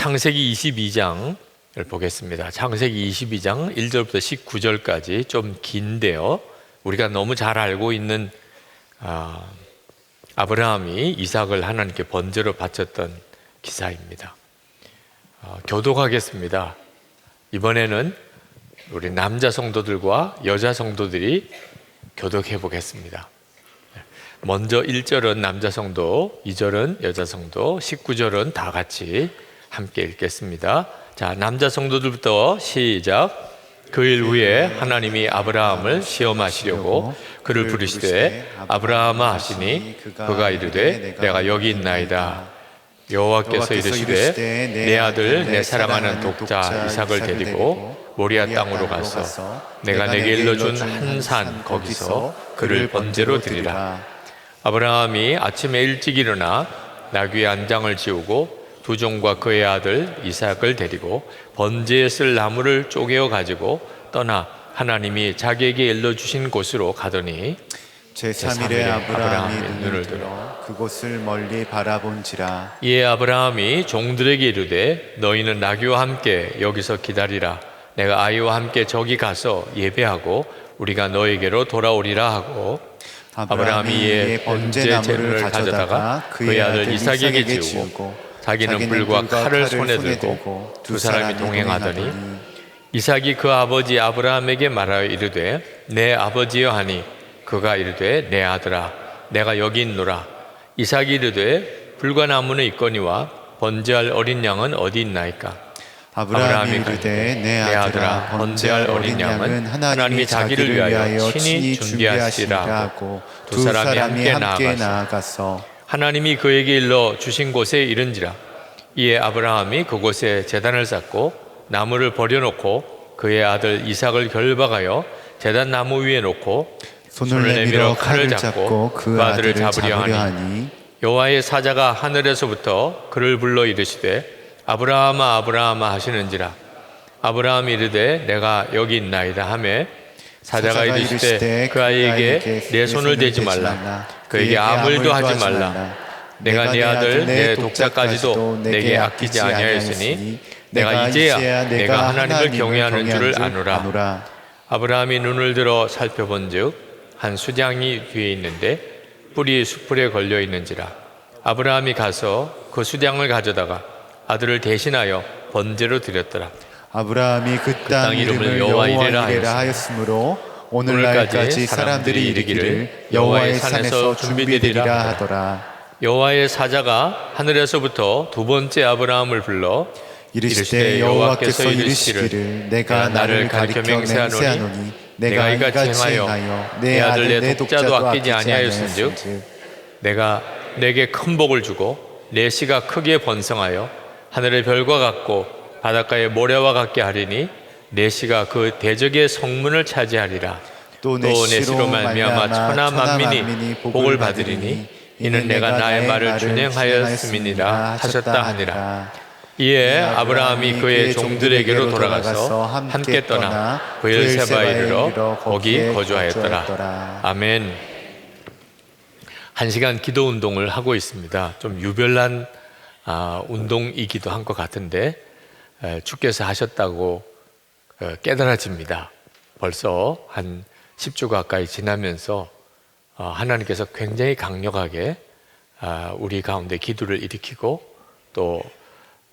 창세기 22장을 보겠습니다. 창세기 22장 1절부터 19절까지 좀 긴데요, 우리가 너무 잘 알고 있는 아브라함이 이삭을 하나님께 번제로 바쳤던 기사입니다. 교독하겠습니다. 이번에는 우리 남자 성도들과 여자 성도들이 교독해 보겠습니다. 먼저 1절은 남자 성도, 2절은 여자 성도, 19절은 다 같이 함께 읽겠습니다. 자, 남자 성도들부터 시작. 그 일 후에 하나님이 아브라함을 시험하시려고 그를 부르시되 아브라함아 하시니 그가 이르되 내가 여기 있나이다. 여호와께서 이르시되 내 아들 내 사랑하는 독자 이삭을 데리고 모리아 땅으로 가서 내가 내게 일러준 한 산 거기서 그를 번제로 드리라. 아브라함이 아침에 일찍 일어나 나귀의 안장을 지우고 두 종과 그의 아들 이삭을 데리고 번제에 쓸 나무를 쪼개어 가지고 떠나 하나님이 자기에게 일러주신 곳으로 가더니 제3일에 아브라함이 눈을 들어 그곳을 멀리 바라본지라. 이에 아브라함이 종들에게 이르되 너희는 나귀와 함께 여기서 기다리라. 내가 아이와 함께 저기 가서 예배하고 우리가 너에게로 돌아오리라 하고 아브라함이 이에 번제 제물을 가져다가 그의 아들 이삭에게 지우고 자기는 불과 칼을 손에 들고 두 사람이 동행하더니 이삭이 그 아버지 아브라함에게 말하여 이르되 내 아버지여 하니 그가 이르되 내 아들아 내가 여기 있노라. 이삭이 이르되 불과 나무는 있거니와 번제할 어린 양은 어디 있나이까. 아브라함이 이르되 내 아들아 번제할 어린 양은 하나님이 자기를 위하여 친히 준비하시리라 하고 두 사람이 함께 나아가서 하나님이 그에게 일러 주신 곳에 이른지라. 이에 아브라함이 그곳에 제단을 쌓고 나무를 버려놓고 그의 아들 이삭을 결박하여 제단 나무 위에 놓고 손을 내밀어 칼을 잡고 그 아들을 잡으려 하니 여호와의 사자가 하늘에서부터 그를 불러 이르시되 아브라함아 아브라함아 하시는지라. 아브라함이 이르되 내가 여기 있나이다 하매 사자가 이르시되 그 아이에게 내 손을 대지 말라. 그에게 아무 일도 하지 말라. 내가 네 아들 내 독자까지도 내게 아끼지 아니하였으니 내가 이제야 내가 하나님을 경외하는 줄을 아노라. 아브라함이 눈을 들어 살펴본즉 한 수장이 뒤에 있는데 뿔이 수풀에 걸려 있는지라. 아브라함이 가서 그 수장을 가져다가 아들을 대신하여 번제로 드렸더라. 아브라함이 그 땅 이름을 여호와 이레라 하였으므로 오늘날까지 사람들이 이르기를 여호와의 산에서 준비되리라 하더라. 여호와의 사자가 하늘에서부터 두 번째 아브라함을 불러 이르시되 여호와께서 이르시기를 내가 나를 가리켜 맹세하노니 내가 이같이 행하여 내 아들 내 독자도 아끼지 아니하였은즉 내가 내게 큰 복을 주고 내 씨가 크게 번성하여 하늘의 별과 같고 바닷가의 모래와 같게 하리니 내 씨가 그 대적의 성문을 차지하리라. 또 내 씨로 말미암아 천하 만민이 복을 받으리니 이는 내가 나의 말을 준행하였음이니라 하셨다 하니라. 이에 아브라함이 그의 종들에게로 돌아가서 함께 떠나 브엘세바에 이르러 거기 거주하였더라. 아멘. 1시간 기도 운동을 하고 있습니다. 좀 유별난 운동이기도 한 것 같은데 주께서 하셨다고 깨달아집니다. 벌써 한 10주 가까이 지나면서 하나님께서 굉장히 강력하게 우리 가운데 기도를 일으키고 또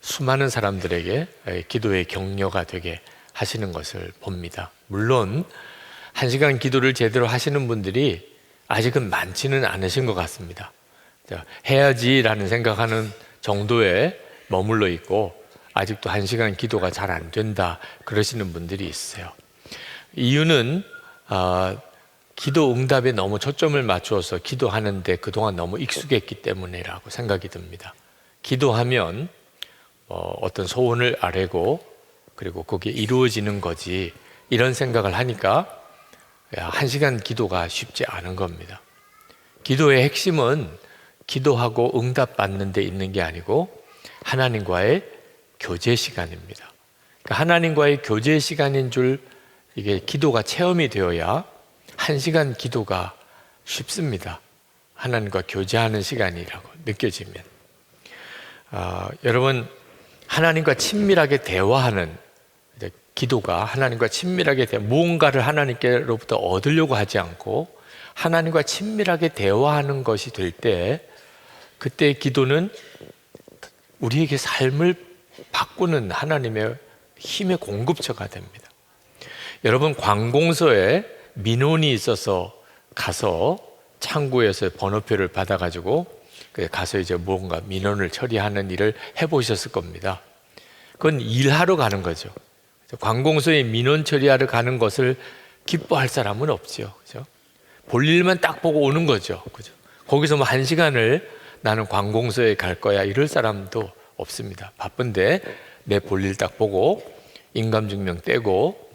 수많은 사람들에게 기도의 격려가 되게 하시는 것을 봅니다. 물론 1시간 기도를 제대로 하시는 분들이 아직은 많지는 않으신 것 같습니다. 해야지라는 생각하는 정도에 머물러 있고 아직도 1시간 기도가 잘 안 된다 그러시는 분들이 있어요. 이유는 기도 응답에 너무 초점을 맞추어서 기도하는데 그동안 너무 익숙했기 때문이라고 생각이 듭니다. 기도하면 어떤 소원을 아뢰고 그리고 그게 이루어지는 거지 이런 생각을 하니까 1시간 기도가 쉽지 않은 겁니다. 기도의 핵심은 기도하고 응답받는 데 있는 게 아니고 하나님과의 교제 시간입니다. 그러니까 하나님과의 교제 시간인 줄 이게 기도가 체험이 되어야 1시간 기도가 쉽습니다. 하나님과 교제하는 시간이라고 느껴지면 여러분 하나님과 친밀하게 대화하는 기도가 하나님과 친밀하게 무언가를 하나님께로부터 얻으려고 하지 않고 하나님과 친밀하게 대화하는 것이 될 때 그때 기도는 우리에게 삶을 바꾸는 하나님의 힘의 공급처가 됩니다. 여러분, 관공서에 민원이 있어서 가서 창구에서 번호표를 받아가지고 가서 이제 뭔가 민원을 처리하는 일을 해보셨을 겁니다. 그건 일하러 가는 거죠. 관공서에 민원 처리하러 가는 것을 기뻐할 사람은 없죠. 그죠? 볼 일만 딱 보고 오는 거죠. 그죠? 거기서 뭐 1시간을 나는 관공서에 갈 거야 이럴 사람도 없습니다. 바쁜데 내 볼 일 딱 보고 인감증명 떼고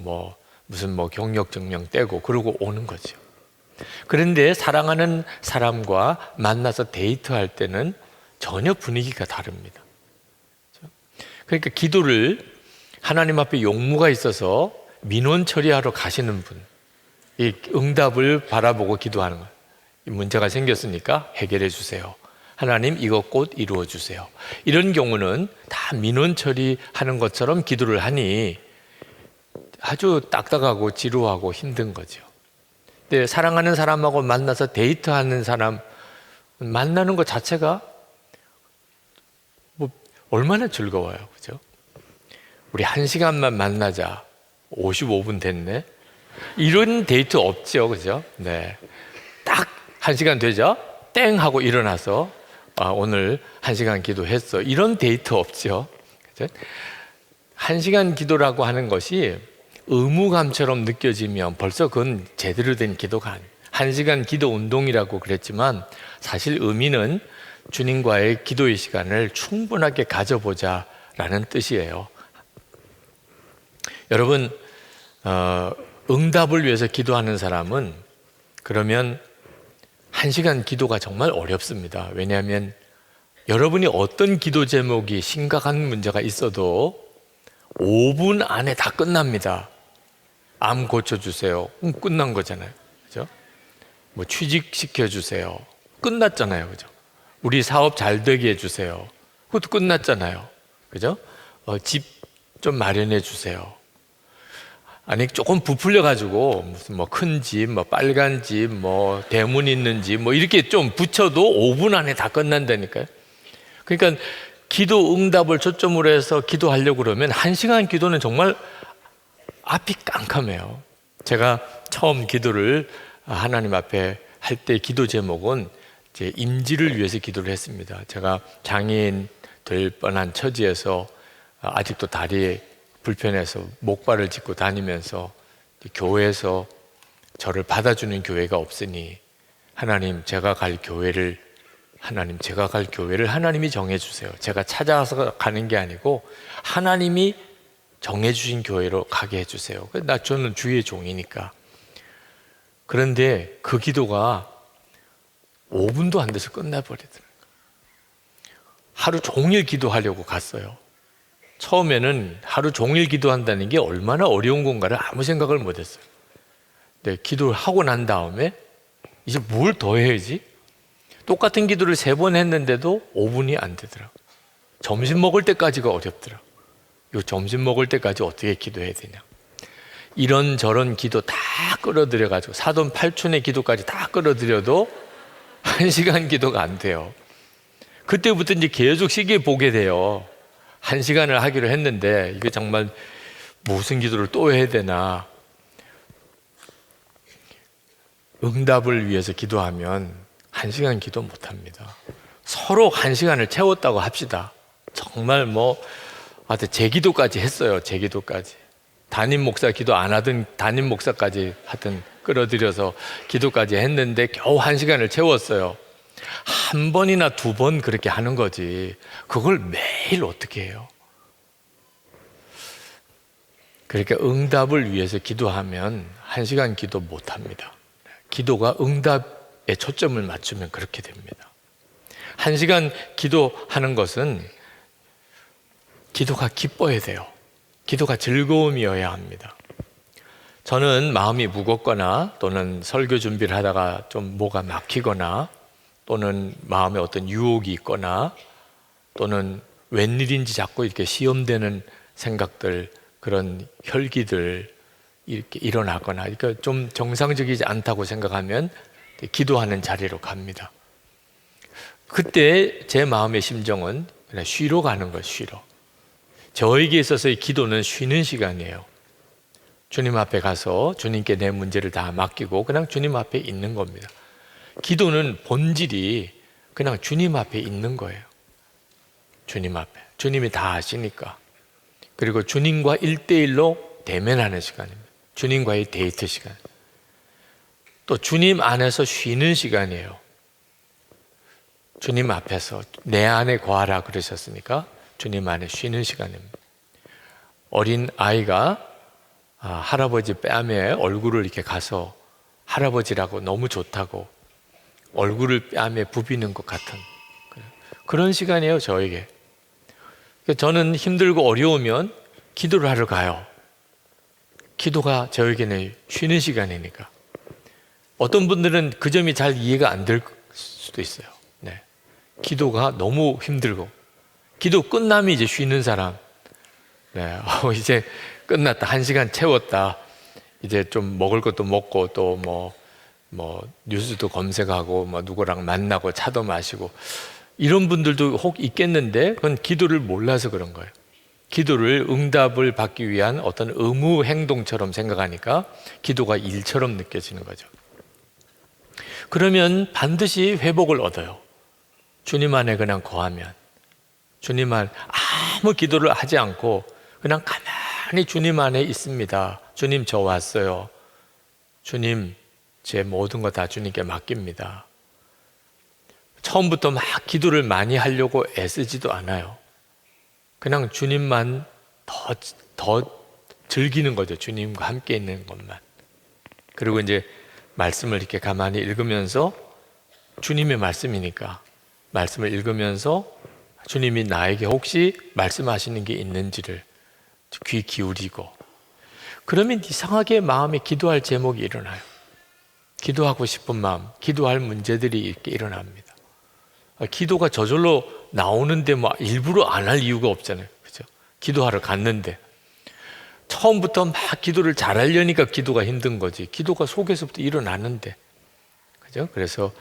무슨 경력증명 떼고 그러고 오는 거죠. 그런데 사랑하는 사람과 만나서 데이트할 때는 전혀 분위기가 다릅니다. 그러니까 기도를 하나님 앞에 용무가 있어서 민원 처리하러 가시는 분, 이 응답을 바라보고 기도하는 거예요. 문제가 생겼으니까 해결해 주세요. 하나님 이거 곧 이루어 주세요. 이런 경우는 다 민원 처리하는 것처럼 기도를 하니 아주 딱딱하고 지루하고 힘든 거죠. 근데 사랑하는 사람하고 만나서 데이트하는 사람 만나는 것 자체가 얼마나 즐거워요. 그죠? 우리 1시간만 만나자. 55분 됐네. 이런 데이트 없죠. 그죠? 네. 딱 1시간 되죠? 땡 하고 일어나서 오늘 1시간 기도했어. 이런 데이트 없죠. 그죠? 1시간 기도라고 하는 것이 의무감처럼 느껴지면 벌써 그건 제대로 된 기도가 아니에요. 1시간 기도 운동이라고 그랬지만 사실 의미는 주님과의 기도의 시간을 충분하게 가져보자라는 뜻이에요. 여러분, 응답을 위해서 기도하는 사람은 그러면 1시간 기도가 정말 어렵습니다. 왜냐하면 여러분이 어떤 기도 제목이 심각한 문제가 있어도 5분 안에 다 끝납니다. 암 고쳐주세요. 끝난 거잖아요. 그죠? 취직시켜주세요. 끝났잖아요. 그죠? 우리 사업 잘 되게 해주세요. 그것도 끝났잖아요. 그죠? 집 좀 마련해 주세요. 아니, 조금 부풀려가지고, 무슨 큰 집, 빨간 집, 대문 있는 집, 이렇게 좀 붙여도 5분 안에 다 끝난다니까요. 그러니까 기도 응답을 초점으로 해서 기도하려고 그러면 1시간 기도는 정말 앞이 깜깜해요. 제가 처음 기도를 하나님 앞에 할 때 기도 제목은 제 임지를 위해서 기도를 했습니다. 제가 장애인 될 뻔한 처지에서 아직도 다리에 불편해서 목발을 짚고 다니면서 교회에서 저를 받아주는 교회가 없으니 하나님 제가 갈 교회를 하나님이 정해주세요. 제가 찾아서 가는 게 아니고 하나님이 정해주신 교회로 가게 해주세요. 저는 주의 종이니까. 그런데 그 기도가 5분도 안 돼서 끝나버리더라고요. 하루 종일 기도하려고 갔어요. 처음에는 하루 종일 기도한다는 게 얼마나 어려운 건가를 아무 생각을 못했어요. 근데 기도를 하고 난 다음에 이제 뭘 더 해야지? 똑같은 기도를 3번 했는데도 5분이 안 되더라고요. 점심 먹을 때까지가 어렵더라고요. 이 점심 먹을 때까지 어떻게 기도해야 되냐. 이런저런 기도 다 끌어들여가지고 사돈 8촌의 기도까지 다 끌어들여도 1시간 기도가 안 돼요. 그때부터 이제 계속 시계 보게 돼요. 1시간을 하기로 했는데 이게 정말 무슨 기도를 또 해야 되나. 응답을 위해서 기도하면 1시간 기도 못합니다. 서로 1시간을 채웠다고 합시다. 정말 제 기도까지 했어요. 제 기도까지. 담임 목사 기도 안 하던 담임 목사까지 하여튼 끌어들여서 기도까지 했는데 겨우 1시간을 채웠어요. 한 번이나 2번 그렇게 하는 거지 그걸 매일 어떻게 해요? 그러니까 응답을 위해서 기도하면 1시간 기도 못합니다. 기도가 응답에 초점을 맞추면 그렇게 됩니다. 1시간 기도하는 것은 기도가 기뻐야 돼요. 기도가 즐거움이어야 합니다. 저는 마음이 무겁거나 또는 설교 준비를 하다가 좀 뭐가 막히거나 또는 마음에 어떤 유혹이 있거나 또는 웬일인지 자꾸 이렇게 시험되는 생각들, 그런 혈기들 이렇게 일어나거나, 그러니까 좀 정상적이지 않다고 생각하면 기도하는 자리로 갑니다. 그때 제 마음의 심정은 그냥 쉬러 가는 거예요. 쉬러. 저에게 있어서의 기도는 쉬는 시간이에요. 주님 앞에 가서 주님께 내 문제를 다 맡기고 그냥 주님 앞에 있는 겁니다. 기도는 본질이 그냥 주님 앞에 있는 거예요. 주님 앞에. 주님이 다 아시니까. 그리고 주님과 1대1로 대면하는 시간입니다. 주님과의 데이트 시간. 또 주님 안에서 쉬는 시간이에요. 주님 앞에서 내 안에 거하라 그러셨으니까 주님 안에 쉬는 시간입니다. 어린 아이가 할아버지 뺨에 얼굴을 이렇게 가서 할아버지라고 너무 좋다고 얼굴을 뺨에 부비는 것 같은 그런 시간이에요, 저에게. 저는 힘들고 어려우면 기도를 하러 가요. 기도가 저에게는 쉬는 시간이니까. 어떤 분들은 그 점이 잘 이해가 안 될 수도 있어요. 네. 기도가 너무 힘들고 기도 끝나면 이제 쉬는 사람. 네. 이제 끝났다. 1시간 채웠다. 이제 좀 먹을 것도 먹고 또 뭐 뉴스도 검색하고 뭐 누구랑 만나고 차도 마시고 이런 분들도 혹 있겠는데 그건 기도를 몰라서 그런 거예요. 기도를 응답을 받기 위한 어떤 의무 행동처럼 생각하니까 기도가 일처럼 느껴지는 거죠. 그러면 반드시 회복을 얻어요. 주님 안에 그냥 거하면. 주님 안에 아무 기도를 하지 않고 그냥 가만히 주님 안에 있습니다. 주님 저 왔어요. 주님 제 모든 거 다 주님께 맡깁니다. 처음부터 막 기도를 많이 하려고 애쓰지도 않아요. 그냥 주님만 더 즐기는 거죠. 주님과 함께 있는 것만. 그리고 이제 말씀을 이렇게 가만히 읽으면서 주님의 말씀이니까 말씀을 읽으면서 주님이 나에게 혹시 말씀하시는 게 있는지를 귀 기울이고 그러면 이상하게 마음에 기도할 제목이 일어나요. 기도하고 싶은 마음, 기도할 문제들이 이렇게 일어납니다. 기도가 저절로 나오는데 뭐 일부러 안 할 이유가 없잖아요. 그죠? 기도하러 갔는데 처음부터 막 기도를 잘하려니까 기도가 힘든 거지. 기도가 속에서부터 일어나는데. 그죠? 그래서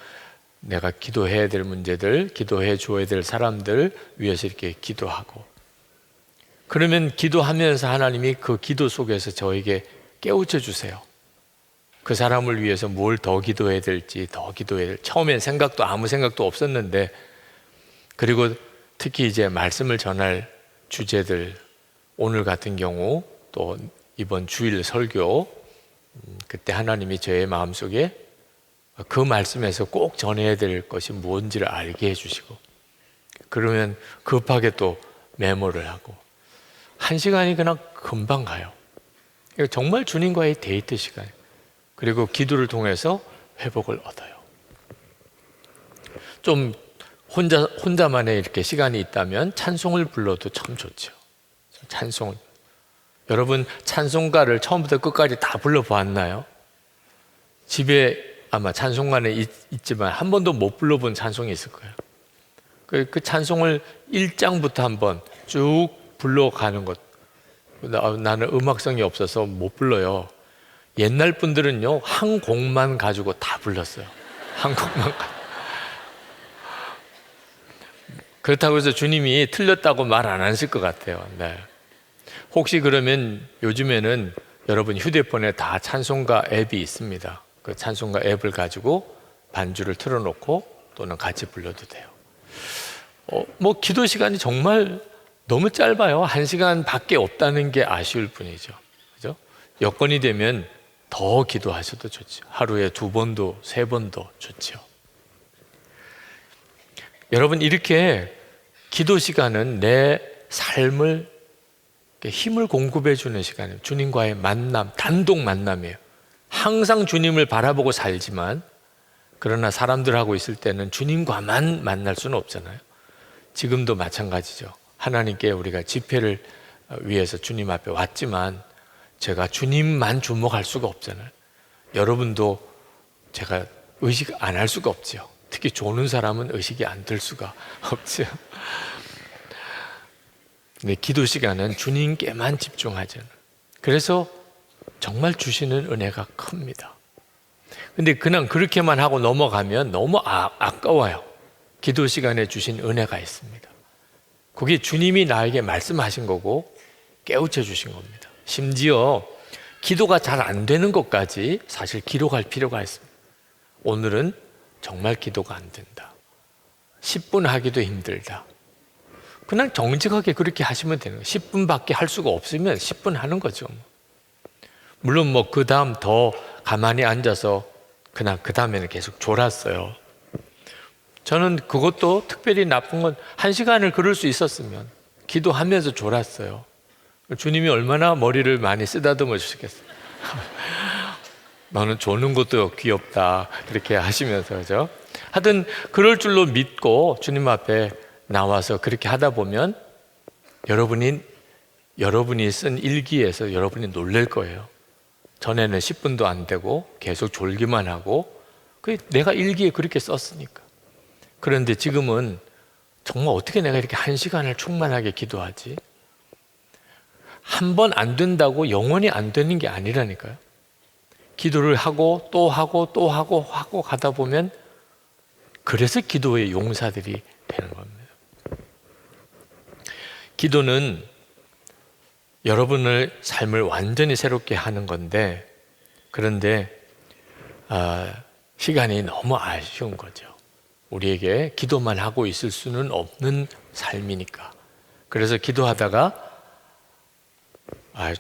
내가 기도해야 될 문제들, 기도해 줘야 될 사람들 위해서 이렇게 기도하고 그러면 기도하면서 하나님이 그 기도 속에서 저에게 깨우쳐 주세요. 그 사람을 위해서 뭘 더 기도해야 될지 더 기도해야 될지 처음엔 아무 생각도 없었는데 그리고 특히 이제 말씀을 전할 주제들 오늘 같은 경우 또 이번 주일 설교 그때 하나님이 저의 마음속에 그 말씀에서 꼭 전해야 될 것이 무엇인지를 알게 해주시고 그러면 급하게 또 메모를 하고 1시간이 그냥 금방 가요. 정말 주님과의 데이트 시간이에요. 그리고 기도를 통해서 회복을 얻어요. 좀 혼자만의 이렇게 시간이 있다면 찬송을 불러도 참 좋죠. 찬송을. 여러분 찬송가를 처음부터 끝까지 다 불러보았나요? 집에 아마 찬송가는 있지만 한 번도 못 불러본 찬송이 있을 거예요. 그 찬송을 1장부터 한번 쭉 불러가는 것. 나는 음악성이 없어서 못 불러요. 옛날 분들은요 한 곡만 가지고 다 불렀어요. 한 곡만 그렇다고 해서 주님이 틀렸다고 말 안 하실 것 같아요. 네. 혹시 그러면 요즘에는 여러분 휴대폰에 다 찬송가 앱이 있습니다. 그 찬송가 앱을 가지고 반주를 틀어놓고 또는 같이 불러도 돼요. 뭐 기도 시간이 정말 너무 짧아요. 1시간 밖에 없다는 게 아쉬울 뿐이죠. 그죠? 여건이 되면 더 기도하셔도 좋죠. 하루에 2번도 3번도 좋죠. 여러분 이렇게 기도 시간은 내 삶을 힘을 공급해 주는 시간이에요. 주님과의 만남, 단독 만남이에요. 항상 주님을 바라보고 살지만 그러나 사람들하고 있을 때는 주님과만 만날 수는 없잖아요. 지금도 마찬가지죠. 하나님께 우리가 집회를 위해서 주님 앞에 왔지만 제가 주님만 주목할 수가 없잖아요. 여러분도 제가 의식 안 할 수가 없죠. 특히 조는 사람은 의식이 안 들 수가 없죠. 근데 기도 시간은 주님께만 집중하잖아요. 그래서 정말 주시는 은혜가 큽니다. 근데 그냥 그렇게만 하고 넘어가면 너무 아까워요. 기도 시간에 주신 은혜가 있습니다. 그게 주님이 나에게 말씀하신 거고 깨우쳐 주신 겁니다. 심지어 기도가 잘 안 되는 것까지 사실 기록할 필요가 있습니다. 오늘은 정말 기도가 안 된다. 10분 하기도 힘들다. 그냥 정직하게 그렇게 하시면 되는 거예요. 10분밖에 할 수가 없으면 10분 하는 거죠. 물론 그 다음 더 가만히 앉아서 그냥 그 다음에는 계속 졸았어요. 저는 그것도 특별히 나쁜 건 1시간을 그럴 수 있었으면 기도하면서 졸았어요. 주님이 얼마나 머리를 많이 쓰다듬어 주시겠어요. 너는 조는 것도 귀엽다 그렇게 하시면서 그죠? 하여튼 그럴 줄로 믿고 주님 앞에 나와서 그렇게 하다 보면 여러분이 쓴 일기에서 여러분이 놀랄 거예요. 전에는 10분도 안 되고 계속 졸기만 하고 내가 일기에 그렇게 썼으니까. 그런데 지금은 정말 어떻게 내가 이렇게 1시간을 충만하게 기도하지? 한 번 안 된다고 영원히 안 되는 게 아니라니까요. 기도를 하고 또 하고 또 하고 가다 보면 그래서 기도의 용사들이 되는 겁니다. 기도는 여러분의 삶을 완전히 새롭게 하는 건데 그런데 시간이 너무 아쉬운 거죠. 우리에게 기도만 하고 있을 수는 없는 삶이니까. 그래서 기도하다가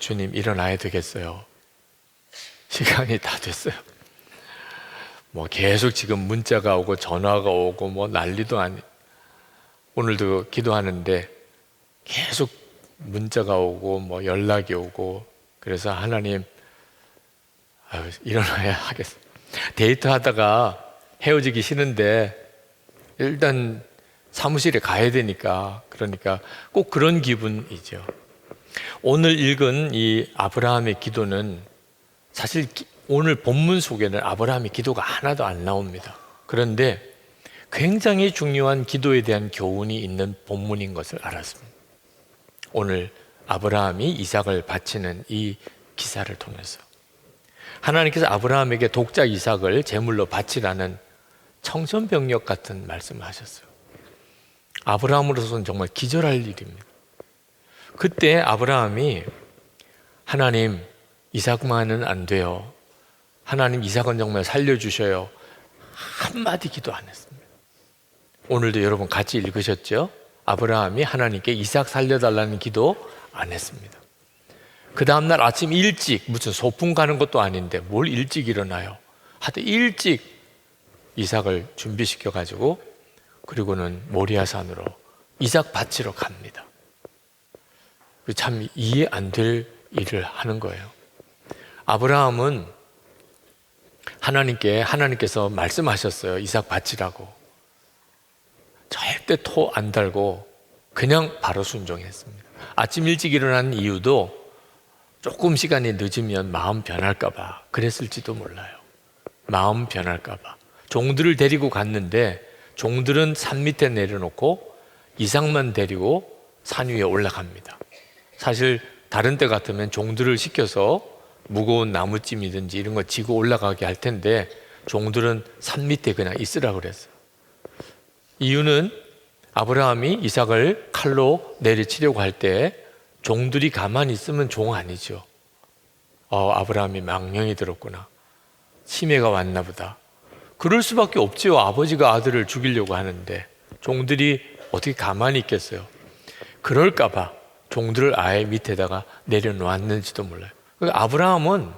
주님 일어나야 되겠어요. 시간이 다 됐어요. 계속 지금 문자가 오고 전화가 오고 난리도 아니. 오늘도 기도하는데 계속 문자가 오고 연락이 오고 그래서 하나님 일어나야 하겠어요. 데이트하다가 헤어지기 싫은데 일단 사무실에 가야 되니까 그러니까 꼭 그런 기분이죠. 오늘 읽은 이 아브라함의 기도는 사실 오늘 본문 속에는 아브라함의 기도가 하나도 안 나옵니다. 그런데 굉장히 중요한 기도에 대한 교훈이 있는 본문인 것을 알았습니다. 오늘 아브라함이 이삭을 바치는 이 기사를 통해서 하나님께서 아브라함에게 독자 이삭을 제물로 바치라는 청천벽력 같은 말씀을 하셨어요. 아브라함으로서는 정말 기절할 일입니다. 그때 아브라함이 하나님 이삭만은 안 돼요. 하나님 이삭은 정말 살려주셔요. 한마디 기도 안 했습니다. 오늘도 여러분 같이 읽으셨죠? 아브라함이 하나님께 이삭 살려달라는 기도 안 했습니다. 그 다음날 아침 일찍 무슨 소풍 가는 것도 아닌데 뭘 일찍 일어나요. 하여튼 일찍 이삭을 준비시켜가지고 그리고는 모리아산으로 이삭 바치러 갑니다. 참 이해 안 될 일을 하는 거예요. 아브라함은 하나님께서 말씀하셨어요. 이삭 바치라고. 절대 토 안 달고 그냥 바로 순종했습니다. 아침 일찍 일어난 이유도 조금 시간이 늦으면 마음 변할까 봐 그랬을지도 몰라요. 마음 변할까 봐. 종들을 데리고 갔는데 종들은 산 밑에 내려놓고 이삭만 데리고 산 위에 올라갑니다. 사실 다른 때 같으면 종들을 시켜서 무거운 나무찜이든지 이런 거 지고 올라가게 할 텐데 종들은 산 밑에 그냥 있으라 그랬어요. 이유는 아브라함이 이삭을 칼로 내리치려고 할 때 종들이 가만히 있으면 종 아니죠. 아브라함이 망령이 들었구나. 치매가 왔나 보다. 그럴 수밖에 없지요. 아버지가 아들을 죽이려고 하는데 종들이 어떻게 가만히 있겠어요. 그럴까 봐 종들을 아예 밑에다가 내려놓았는지도 몰라요. 아브라함은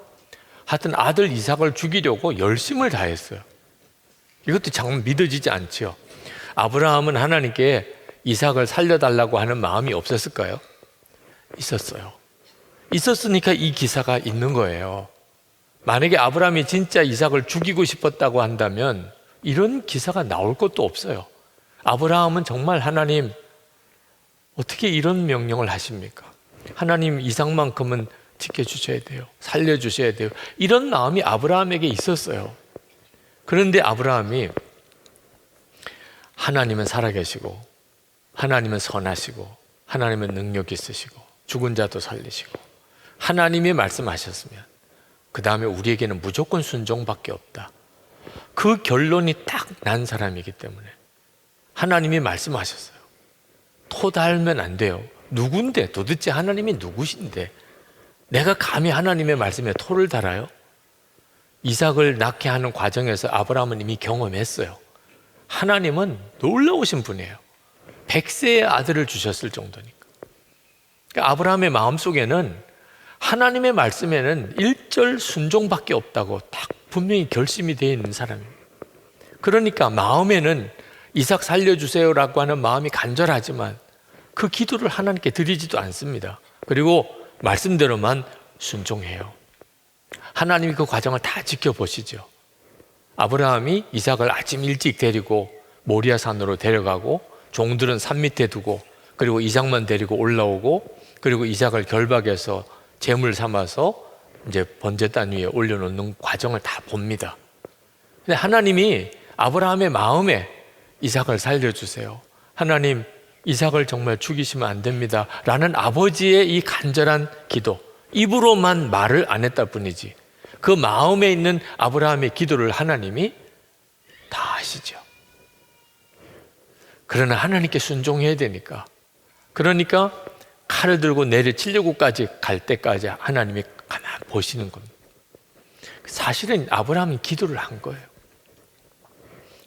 하여튼 아들 이삭을 죽이려고 열심을 다했어요. 이것도 정말 믿어지지 않죠. 아브라함은 하나님께 이삭을 살려달라고 하는 마음이 없었을까요? 있었어요. 있었으니까 이 기사가 있는 거예요. 만약에 아브라함이 진짜 이삭을 죽이고 싶었다고 한다면 이런 기사가 나올 것도 없어요. 아브라함은 정말 하나님 어떻게 이런 명령을 하십니까? 하나님 이삭만큼은 지켜주셔야 돼요. 살려주셔야 돼요. 이런 마음이 아브라함에게 있었어요. 그런데 아브라함이 하나님은 살아계시고 하나님은 선하시고 하나님은 능력 있으시고 죽은 자도 살리시고 하나님이 말씀하셨으면 그 다음에 우리에게는 무조건 순종밖에 없다. 그 결론이 딱 난 사람이기 때문에 하나님이 말씀하셨어요. 토 달면 안 돼요. 누군데? 도대체 하나님이 누구신데 내가 감히 하나님의 말씀에 토를 달아요? 이삭을 낳게 하는 과정에서 아브라함은 이미 경험했어요. 하나님은 놀라우신 분이에요. 100세의 아들을 주셨을 정도니까. 그러니까 아브라함의 마음속에는 하나님의 말씀에는 1절 순종밖에 없다고 딱 분명히 결심이 되어 있는 사람입니다. 그러니까 마음에는 이삭 살려주세요라고 하는 마음이 간절하지만 그 기도를 하나님께 드리지도 않습니다. 그리고 말씀대로만 순종해요. 하나님이 그 과정을 다 지켜보시죠. 아브라함이 이삭을 아침 일찍 데리고 모리아 산으로 데려가고 종들은 산 밑에 두고 그리고 이삭만 데리고 올라오고 그리고 이삭을 결박해서 제물 삼아서 이제 번제단 위에 올려놓는 과정을 다 봅니다. 근데 하나님이 아브라함의 마음에 이삭을 살려주세요. 하나님, 이삭을 정말 죽이시면 안 됩니다. 라는 아버지의 이 간절한 기도, 입으로만 말을 안 했다 뿐이지 그 마음에 있는 아브라함의 기도를 하나님이 다 아시죠. 그러나 하나님께 순종해야 되니까, 그러니까 칼을 들고 내리치려고까지 갈 때까지 하나님이 가만 보시는 겁니다. 사실은 아브라함은 기도를 한 거예요.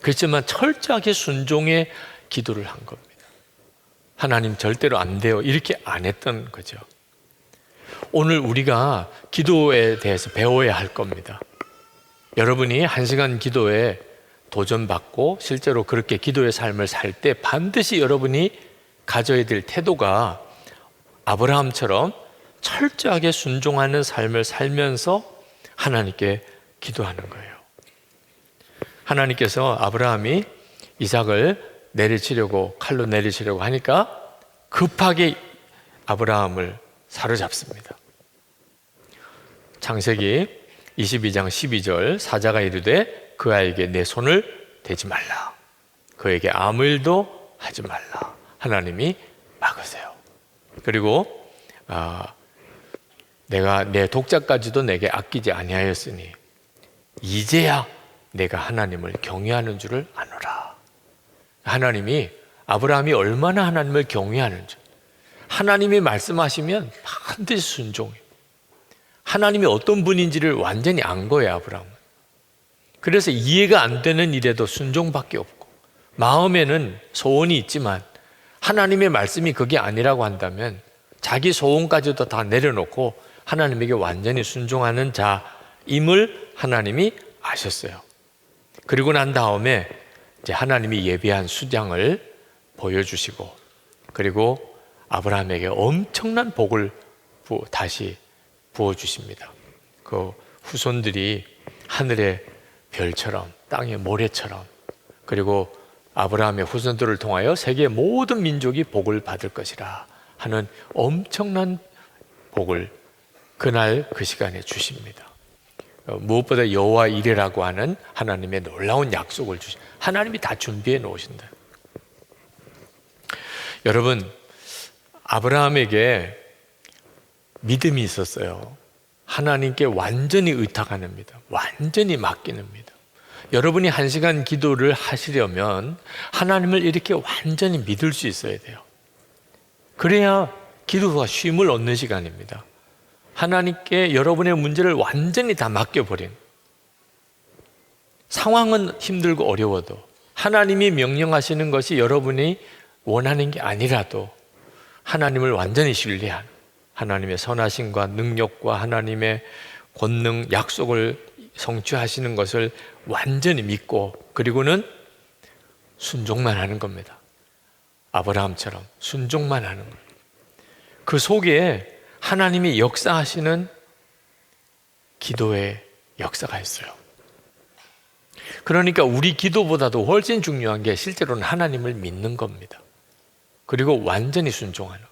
그렇지만 철저하게 순종의 기도를 한 겁니다. 하나님 절대로 안 돼요 이렇게 안 했던 거죠. 오늘 우리가 기도에 대해서 배워야 할 겁니다. 여러분이 1시간 기도에 도전받고 실제로 그렇게 기도의 삶을 살 때 반드시 여러분이 가져야 될 태도가 아브라함처럼 철저하게 순종하는 삶을 살면서 하나님께 기도하는 거예요. 하나님께서 아브라함이 이삭을 내리치려고 칼로 내리치려고 하니까 급하게 아브라함을 사로잡습니다. 창세기 22장 12절 사자가 이르되 그 아이에게 내 손을 대지 말라. 그에게 아무 일도 하지 말라. 하나님이 막으세요. 그리고 내가 내 독자까지도 내게 아끼지 아니하였으니 이제야 내가 하나님을 경외하는 줄을 아노라. 하나님이 아브라함이 얼마나 하나님을 경외하는지, 하나님이 말씀하시면 반드시 순종해요. 하나님이 어떤 분인지를 완전히 안 거예요, 아브라함은. 그래서 이해가 안 되는 일에도 순종밖에 없고 마음에는 소원이 있지만 하나님의 말씀이 그게 아니라고 한다면 자기 소원까지도 다 내려놓고 하나님에게 완전히 순종하는 자임을 하나님이 아셨어요. 그리고 난 다음에 이제 하나님이 예비한 수장을 보여주시고 그리고 아브라함에게 엄청난 복을 다시 부어주십니다. 그 후손들이 하늘의 별처럼 땅의 모래처럼, 그리고 아브라함의 후손들을 통하여 세계의 모든 민족이 복을 받을 것이라 하는 엄청난 복을 그날 그 시간에 주십니다. 무엇보다 여호와 이레라고 하는 하나님의 놀라운 약속을 하나님이 다 준비해 놓으신다. 여러분, 아브라함에게 믿음이 있었어요. 하나님께 완전히 의탁하는 믿음, 완전히 맡기는 믿음. 여러분이 1시간 기도를 하시려면 하나님을 이렇게 완전히 믿을 수 있어야 돼요. 그래야 기도가 쉼을 얻는 시간입니다. 하나님께 여러분의 문제를 완전히 다 맡겨버린, 상황은 힘들고 어려워도 하나님이 명령하시는 것이 여러분이 원하는 게 아니라도 하나님을 완전히 신뢰하는, 하나님의 선하심과 능력과 하나님의 권능, 약속을 성취하시는 것을 완전히 믿고 그리고는 순종만 하는 겁니다. 아브라함처럼 순종만 하는 거예요. 그 속에 하나님이 역사하시는 기도의 역사가 있어요. 그러니까 우리 기도보다도 훨씬 중요한 게 실제로는 하나님을 믿는 겁니다. 그리고 완전히 순종하는,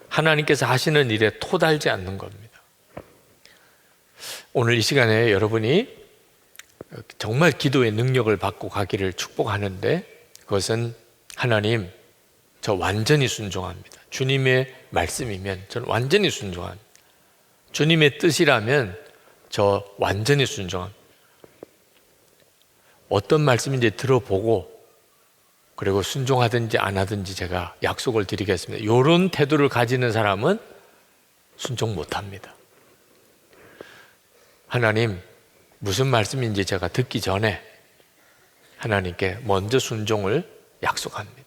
하나님께서 하시는 일에 토달지 않는 겁니다. 오늘 이 시간에 여러분이 정말 기도의 능력을 받고 가기를 축복하는데, 그것은 하나님, 저 완전히 순종합니다. 주님의 말씀이면 저는 완전히 순종합니다. 주님의 뜻이라면 저 완전히 순종합니다. 어떤 말씀인지 들어보고 그리고 순종하든지 안 하든지 제가 약속을 드리겠습니다. 이런 태도를 가지는 사람은 순종 못합니다. 하나님 무슨 말씀인지 제가 듣기 전에 하나님께 먼저 순종을 약속합니다.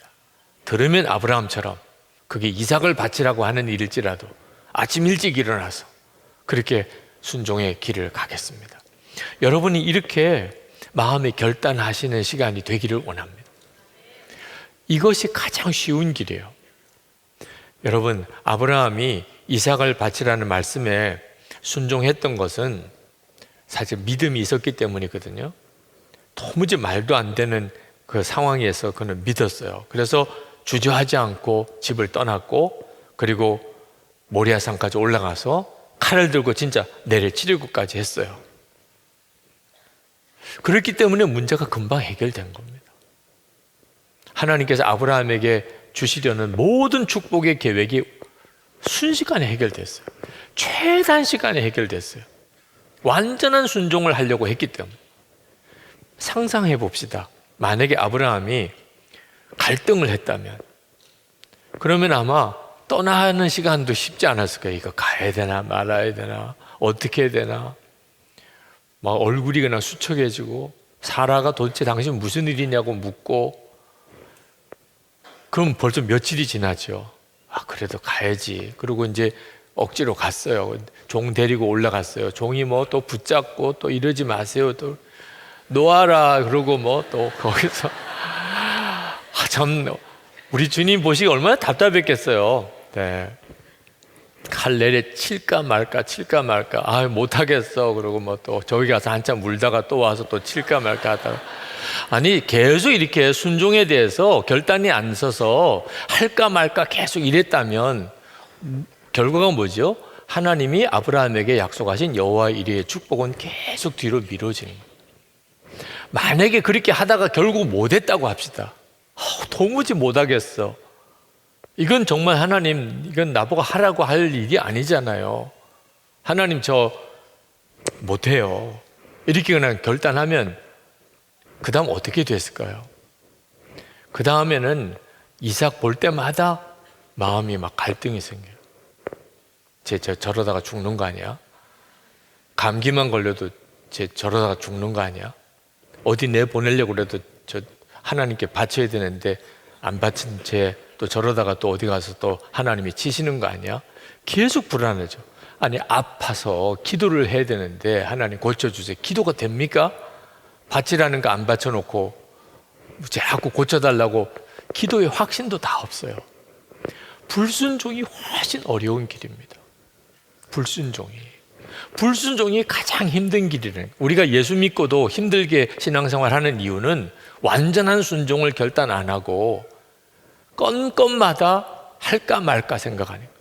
들으면 아브라함처럼 그게 이삭을 바치라고 하는 일일지라도 아침 일찍 일어나서 그렇게 순종의 길을 가겠습니다. 여러분이 이렇게 마음에 결단하시는 시간이 되기를 원합니다. 이것이 가장 쉬운 길이에요. 여러분, 아브라함이 이삭을 바치라는 말씀에 순종했던 것은 사실 믿음이 있었기 때문이거든요. 도무지 말도 안 되는 그 상황에서 그는 믿었어요. 그래서 주저하지 않고 집을 떠났고 그리고 모리아산까지 올라가서 칼을 들고 진짜 내를 치르고까지 했어요. 그렇기 때문에 문제가 금방 해결된 겁니다. 하나님께서 아브라함에게 주시려는 모든 축복의 계획이 순식간에 해결됐어요. 최단시간에 해결됐어요. 완전한 순종을 하려고 했기 때문에. 상상해 봅시다. 만약에 아브라함이 갈등을 했다면 그러면 아마 떠나는 시간도 쉽지 않았을 거예요. 이거 가야 되나 말아야 되나 어떻게 해야 되나 막 얼굴이 그냥 수척해지고 사라가 도대체 당신 무슨 일이냐고 묻고 그럼 벌써 며칠이 지나죠. 아 그래도 가야지. 그리고 이제 억지로 갔어요. 종 데리고 올라갔어요. 종이 뭐 또 붙잡고 또 이러지 마세요. 또 놓아라 그러고 뭐 또 거기서 참 우리 주님 보시기 얼마나 답답했겠어요. 네. 칼 내려 칠까 말까 아 못하겠어 그러고 뭐 또 저기 가서 한참 물다가 또 와서 또 칠까 말까 하다가 아니 계속 이렇게 순종에 대해서 결단이 안 서서 할까 말까 계속 이랬다면 결과가 뭐죠? 하나님이 아브라함에게 약속하신 여호와 이레의 축복은 계속 뒤로 미뤄지는 거예요. 만약에 그렇게 하다가 결국 못했다고 합시다. 도무지 못하겠어. 이건 정말 하나님 이건 나보고 하라고 할 일이 아니잖아요. 하나님 저 못해요. 이렇게 그냥 결단하면 그 다음 어떻게 됐을까요? 그 다음에는 이삭 볼 때마다 마음이 막 갈등이 생겨요. 저러다가 죽는 거 아니야? 감기만 걸려도 저러다가 죽는 거 아니야? 어디 내보내려고 그래도 저 하나님께 바쳐야 되는데 안 바친 채 또 저러다가 또 어디 가서 또 하나님이 치시는 거 아니야? 계속 불안하죠. 아니 아파서 기도를 해야 되는데 하나님 고쳐주세요. 기도가 됩니까? 바치라는 거 안 바쳐놓고 자꾸 고쳐달라고 기도의 확신도 다 없어요. 불순종이 훨씬 어려운 길입니다. 불순종이 가장 힘든 길이래. 우리가 예수 믿고도 힘들게 신앙생활하는 이유는 완전한 순종을 결단 안 하고 건건마다 할까 말까 생각하는 거예요.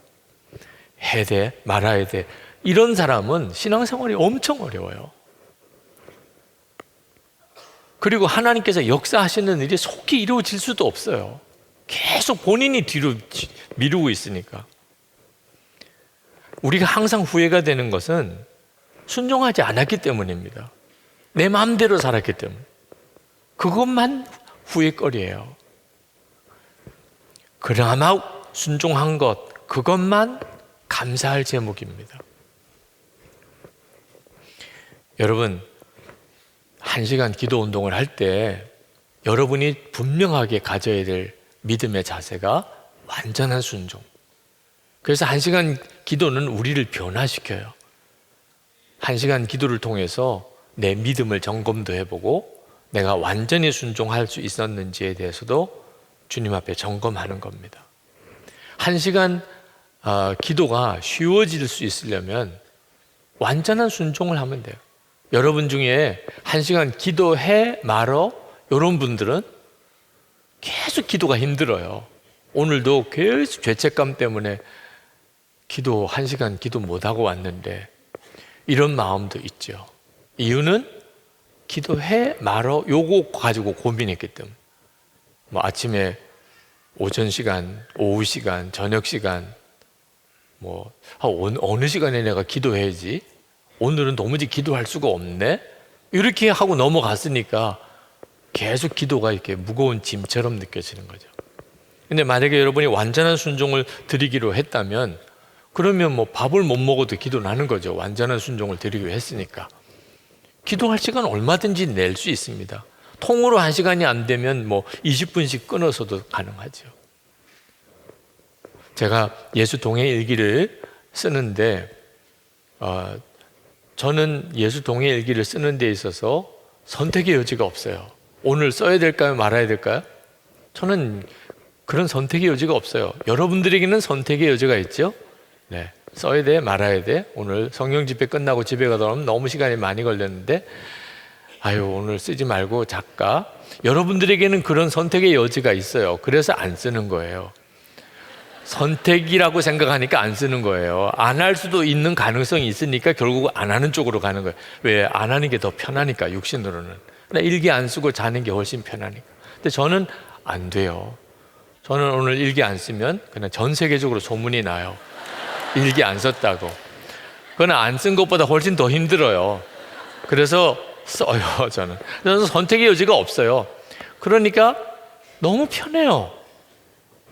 해야 돼 말아야 돼. 이런 사람은 신앙생활이 엄청 어려워요. 그리고 하나님께서 역사하시는 일이 속히 이루어질 수도 없어요. 계속 본인이 뒤로 미루고 있으니까. 우리가 항상 후회가 되는 것은 순종하지 않았기 때문입니다. 내 마음대로 살았기 때문에. 그것만 후회거리예요. 그나마 순종한 것, 그것만 감사할 제목입니다. 여러분, 1시간 기도 운동을 할 때 여러분이 분명하게 가져야 될 믿음의 자세가 완전한 순종. 그래서 1시간 기도는 우리를 변화시켜요. 1시간 기도를 통해서 내 믿음을 점검도 해보고 내가 완전히 순종할 수 있었는지에 대해서도 주님 앞에 점검하는 겁니다. 1시간 기도가 쉬워질 수 있으려면 완전한 순종을 하면 돼요. 여러분 중에 1시간 기도해 말어 이런 분들은 계속 기도가 힘들어요. 오늘도 계속 죄책감 때문에 기도 1시간 기도 못하고 왔는데 이런 마음도 있죠. 이유는 기도해 말어 요거 가지고 고민했기 때문에 뭐 아침에 오전 시간, 오후 시간, 저녁 시간, 어느 시간에 내가 기도해야지? 오늘은 도무지 기도할 수가 없네? 이렇게 하고 넘어갔으니까 계속 기도가 이렇게 무거운 짐처럼 느껴지는 거죠. 근데 만약에 여러분이 완전한 순종을 드리기로 했다면, 그러면 밥을 못 먹어도 기도는 하는 거죠. 완전한 순종을 드리기로 했으니까. 기도할 시간 얼마든지 낼 수 있습니다. 통으로 1시간이 안 되면 20분씩 끊어서도 가능하죠. 제가 예수 동행 일기를 쓰는데, 저는 예수 동행 일기를 쓰는 데 있어서 선택의 여지가 없어요. 오늘 써야 될까요? 말아야 될까요? 저는 그런 선택의 여지가 없어요. 여러분들에게는 선택의 여지가 있죠? 네, 써야 돼, 말아야 돼. 오늘 성경 집회 끝나고 집에 가다 보면 너무 시간이 많이 걸렸는데, 오늘 쓰지 말고 작가. 여러분들에게는 그런 선택의 여지가 있어요. 그래서 안 쓰는 거예요. 선택이라고 생각하니까 안 쓰는 거예요. 안 할 수도 있는 가능성이 있으니까 결국 안 하는 쪽으로 가는 거예요. 왜? 안 하는 게 더 편하니까, 육신으로는. 일기 안 쓰고 자는 게 훨씬 편하니까. 근데 저는 안 돼요. 저는 오늘 일기 안 쓰면 그냥 전 세계적으로 소문이 나요. 일기 안 썼다고. 그건 안 쓴 것보다 훨씬 더 힘들어요. 그래서 써요, 저는 선택의 여지가 없어요. 그러니까 너무 편해요.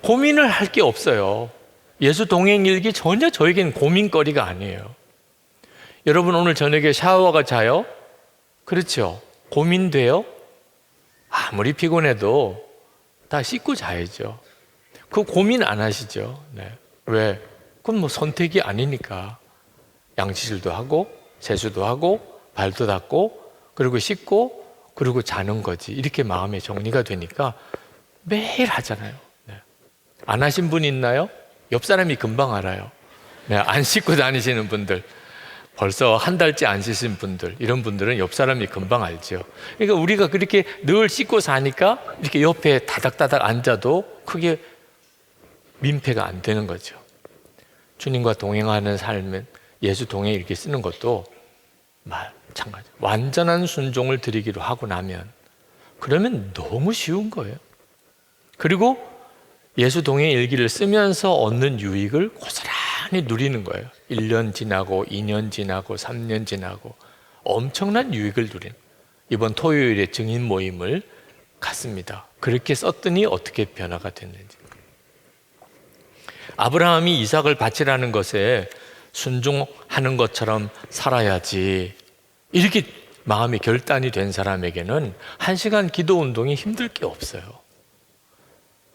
고민을 할 게 없어요. 예수 동행 일기 전혀 저에겐 고민거리가 아니에요. 여러분 오늘 저녁에 샤워가 자요? 그렇죠. 고민돼요? 아무리 피곤해도 다 씻고 자야죠. 그 고민 안 하시죠? 네. 왜? 그건 선택이 아니니까. 양치질도 하고 세수도 하고 발도 닦고 그리고 씻고 그리고 자는 거지. 이렇게 마음의 정리가 되니까 매일 하잖아요. 네. 안 하신 분 있나요? 옆 사람이 금방 알아요. 네. 안 씻고 다니시는 분들, 벌써 한 달째 안 씻은 분들, 이런 분들은 옆 사람이 금방 알죠. 그러니까 우리가 그렇게 늘 씻고 사니까 이렇게 옆에 다닥다닥 앉아도 크게 민폐가 안 되는 거죠. 주님과 동행하는 삶은 예수 동행 이렇게 쓰는 것도 마찬가지. 완전한 순종을 드리기로 하고 나면 그러면 너무 쉬운 거예요. 그리고 예수 동행 일기를 쓰면서 얻는 유익을 고스란히 누리는 거예요. 1년 지나고 2년 지나고 3년 지나고 엄청난 유익을 누린, 이번 토요일에 증인 모임을 갔습니다. 그렇게 썼더니 어떻게 변화가 됐는지. 아브라함이 이삭을 바치라는 것에 순종하는 것처럼 살아야지, 이렇게 마음이 결단이 된 사람에게는 1시간 기도 운동이 힘들 게 없어요.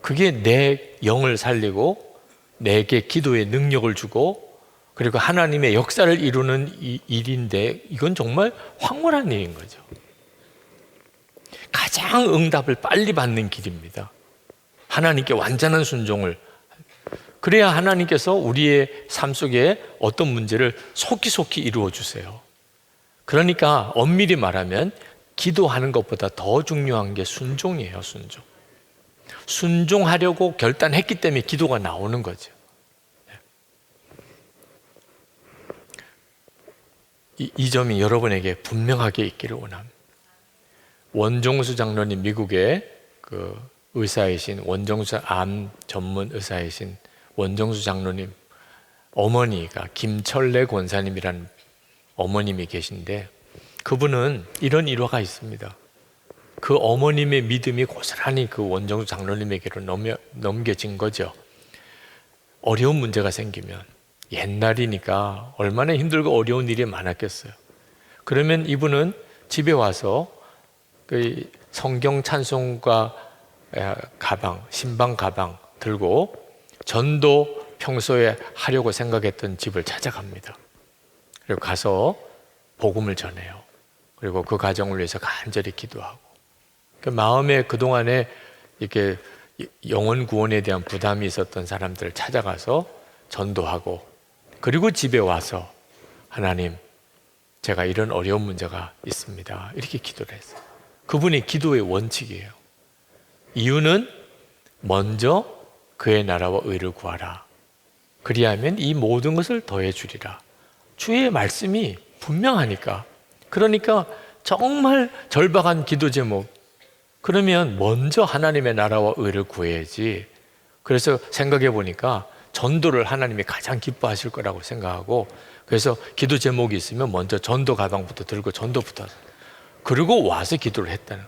그게 내 영을 살리고 내게 기도의 능력을 주고 그리고 하나님의 역사를 이루는 일인데, 이건 정말 황홀한 일인 거죠. 가장 응답을 빨리 받는 길입니다. 하나님께 완전한 순종을. 그래야 하나님께서 우리의 삶 속에 어떤 문제를 속히 이루어 주세요. 그러니까 엄밀히 말하면 기도하는 것보다 더 중요한 게 순종이에요. 순종. 순종하려고 결단했기 때문에 기도가 나오는 거죠. 이 점이 여러분에게 분명하게 있기를 원합니다. 원종수 장로님, 미국의 그 의사이신 원종수 암 전문 의사이신 원종수 장로님 어머니가 김철래 권사님이라는 어머님이 계신데, 그분은 이런 일화가 있습니다. 그 어머님의 믿음이 고스란히 그 원종수 장로님에게로 넘겨진 거죠. 어려운 문제가 생기면, 옛날이니까 얼마나 힘들고 어려운 일이 많았겠어요. 그러면 이분은 집에 와서 그 성경 찬송가 가방, 신방 가방 들고 전도 평소에 하려고 생각했던 집을 찾아갑니다. 그리고 가서 복음을 전해요. 그리고 그 가정을 위해서 간절히 기도하고, 그 마음에 그동안에 이렇게 영혼 구원에 대한 부담이 있었던 사람들을 찾아가서 전도하고, 그리고 집에 와서 하나님, 제가 이런 어려운 문제가 있습니다, 이렇게 기도를 했어요. 그분의 기도의 원칙이에요. 이유는 먼저 그의 나라와 의를 구하라. 그리하면 이 모든 것을 더해 주리라. 주의 말씀이 분명하니까. 그러니까 정말 절박한 기도 제목, 그러면 먼저 하나님의 나라와 의를 구해야지 그래서 생각해 보니까 전도를 하나님이 가장 기뻐하실 거라고 생각하고, 그래서 기도 제목이 있으면 먼저 전도 가방부터 들고 전도부터, 그리고 와서 기도를 했다는,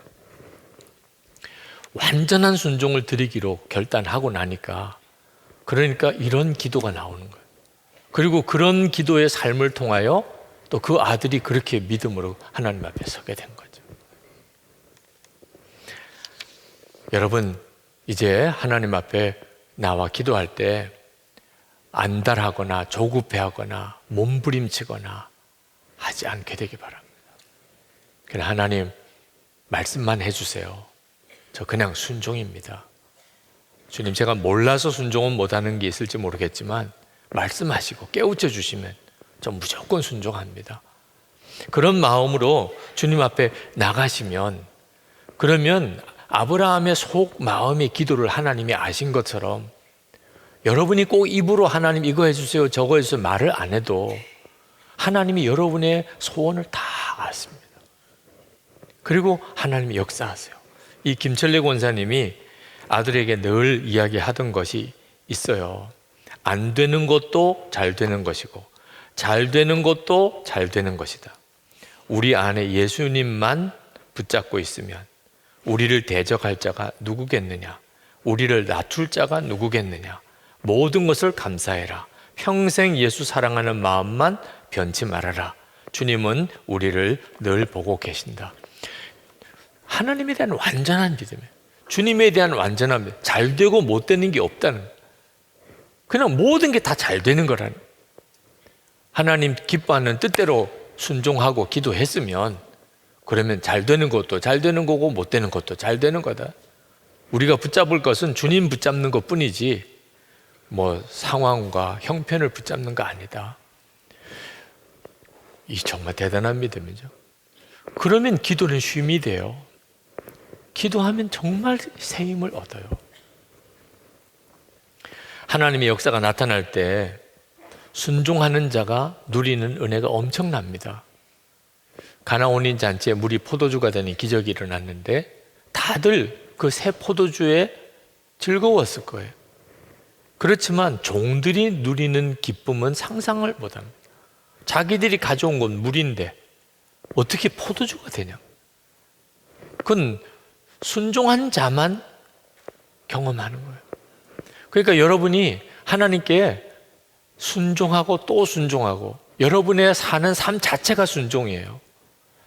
완전한 순종을 드리기로 결단하고 나니까, 그러니까 이런 기도가 나오는 거예요. 그리고 그런 기도의 삶을 통하여 또 그 아들이 그렇게 믿음으로 하나님 앞에 서게 된 거죠. 여러분, 이제 하나님 앞에 나와 기도할 때 안달하거나 조급해하거나 몸부림치거나 하지 않게 되기 바랍니다. 그냥 하나님 말씀만 해주세요. 저 그냥 순종입니다. 주님, 제가 몰라서 순종은 못하는 게 있을지 모르겠지만 말씀하시고 깨우쳐 주시면 저 무조건 순종합니다. 그런 마음으로 주님 앞에 나가시면, 그러면 아브라함의 속 마음의 기도를 하나님이 아신 것처럼 여러분이 꼭 입으로 하나님 이거 해주세요 저거 해주세요 말을 안 해도 하나님이 여러분의 소원을 다 아십니다. 그리고 하나님이 역사하세요. 이 김철래 권사님이 아들에게 늘 이야기하던 것이 있어요. 안 되는 것도 잘 되는 것이고 잘 되는 것도 잘 되는 것이다. 우리 안에 예수님만 붙잡고 있으면 우리를 대적할 자가 누구겠느냐, 우리를 낮출 자가 누구겠느냐, 모든 것을 감사해라, 평생 예수 사랑하는 마음만 변치 말아라. 주님은 우리를 늘 보고 계신다. 하나님에 대한 완전한 믿음이에요. 주님에 대한 완전한 믿음. 잘 되고 못 되는 게 없다는 거예요. 그냥 모든 게 다 잘 되는 거라는 거예요. 하나님 기뻐하는 뜻대로 순종하고 기도했으면 그러면 잘 되는 것도 잘 되는 거고 못 되는 것도 잘 되는 거다. 우리가 붙잡을 것은 주님 붙잡는 것 뿐이지 뭐 상황과 형편을 붙잡는 거 아니다. 이 정말 대단한 믿음이죠. 그러면 기도는 쉼이 돼요. 기도하면 정말 새 힘을 얻어요. 하나님의 역사가 나타날 때 순종하는 자가 누리는 은혜가 엄청납니다. 가나 혼인 잔치에 물이 포도주가 되는 기적이 일어났는데 다들 그 새 포도주에 즐거웠을 거예요. 그렇지만 종들이 누리는 기쁨은 상상을 못합니다. 자기들이 가져온 건 물인데 어떻게 포도주가 되냐? 그건 순종한 자만 경험하는 거예요. 그러니까 여러분이 하나님께 순종하고 또 순종하고, 여러분의 사는 삶 자체가 순종이에요.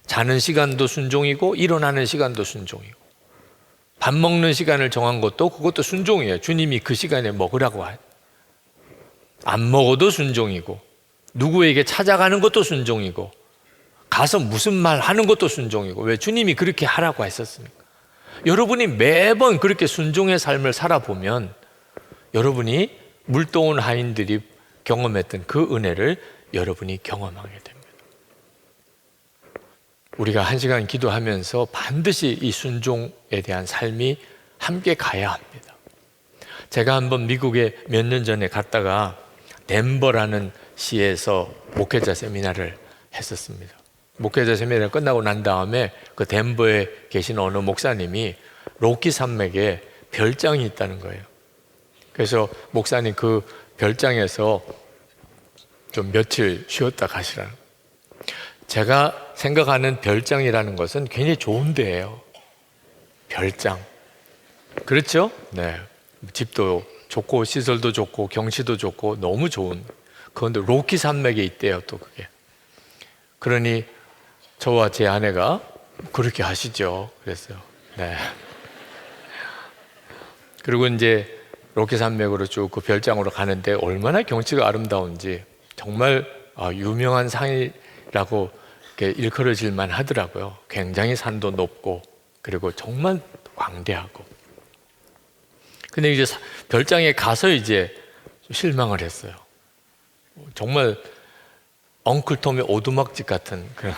자는 시간도 순종이고 일어나는 시간도 순종이고, 밥 먹는 시간을 정한 것도 그것도 순종이에요. 주님이 그 시간에 먹으라고 하요. 안 먹어도 순종이고, 누구에게 찾아가는 것도 순종이고, 가서 무슨 말 하는 것도 순종이고. 왜? 주님이 그렇게 하라고 했었으니까. 여러분이 매번 그렇게 순종의 삶을 살아보면 여러분이 물동원 하인들이 경험했던 그 은혜를 여러분이 경험하게 됩니다. 우리가 1시간 기도하면서 반드시 이 순종에 대한 삶이 함께 가야 합니다. 제가 한번 미국에 몇 년 전에 갔다가 덴버라는 시에서 목회자 세미나를 했었습니다. 목회자 세미나가 끝나고 난 다음에 그 덴버에 계신 어느 목사님이 로키 산맥에 별장이 있다는 거예요. 그래서 목사님 그 별장에서 좀 며칠 쉬었다 가시라는. 제가 생각하는 별장이라는 것은 굉장히 좋은 데예요. 별장. 그렇죠? 네. 집도 좋고 시설도 좋고 경치도 좋고 너무 좋은. 그런데 로키 산맥에 있대요, 또 그게. 그러니 저와 제 아내가 그렇게 하시죠. 그랬어요. 네. 그리고 이제 로키 산맥으로 쭉 그 별장으로 가는데 얼마나 경치가 아름다운지 정말 유명한 산이라고 일컬어질만 하더라고요. 굉장히 산도 높고 그리고 정말 광대하고. 근데 이제 별장에 가서 이제 실망을 했어요. 정말 엉클톰의 오두막집 같은 그런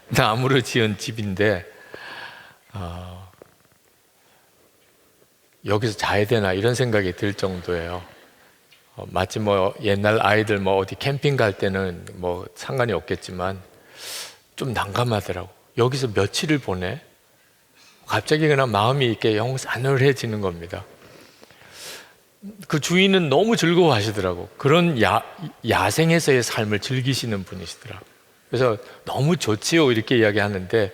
나무로 지은 집인데 여기서 자야 되나 이런 생각이 들 정도예요. 마치 뭐 옛날 아이들 뭐 어디 캠핑 갈 때는 뭐 상관이 없겠지만 좀 난감하더라고. 여기서 며칠을 보내? 갑자기 그냥 마음이 이렇게 영 싸늘해지는 겁니다. 그 주인은 너무 즐거워하시더라고. 그런 야생에서의 삶을 즐기시는 분이시더라고. 그래서 너무 좋지요 이렇게 이야기하는데,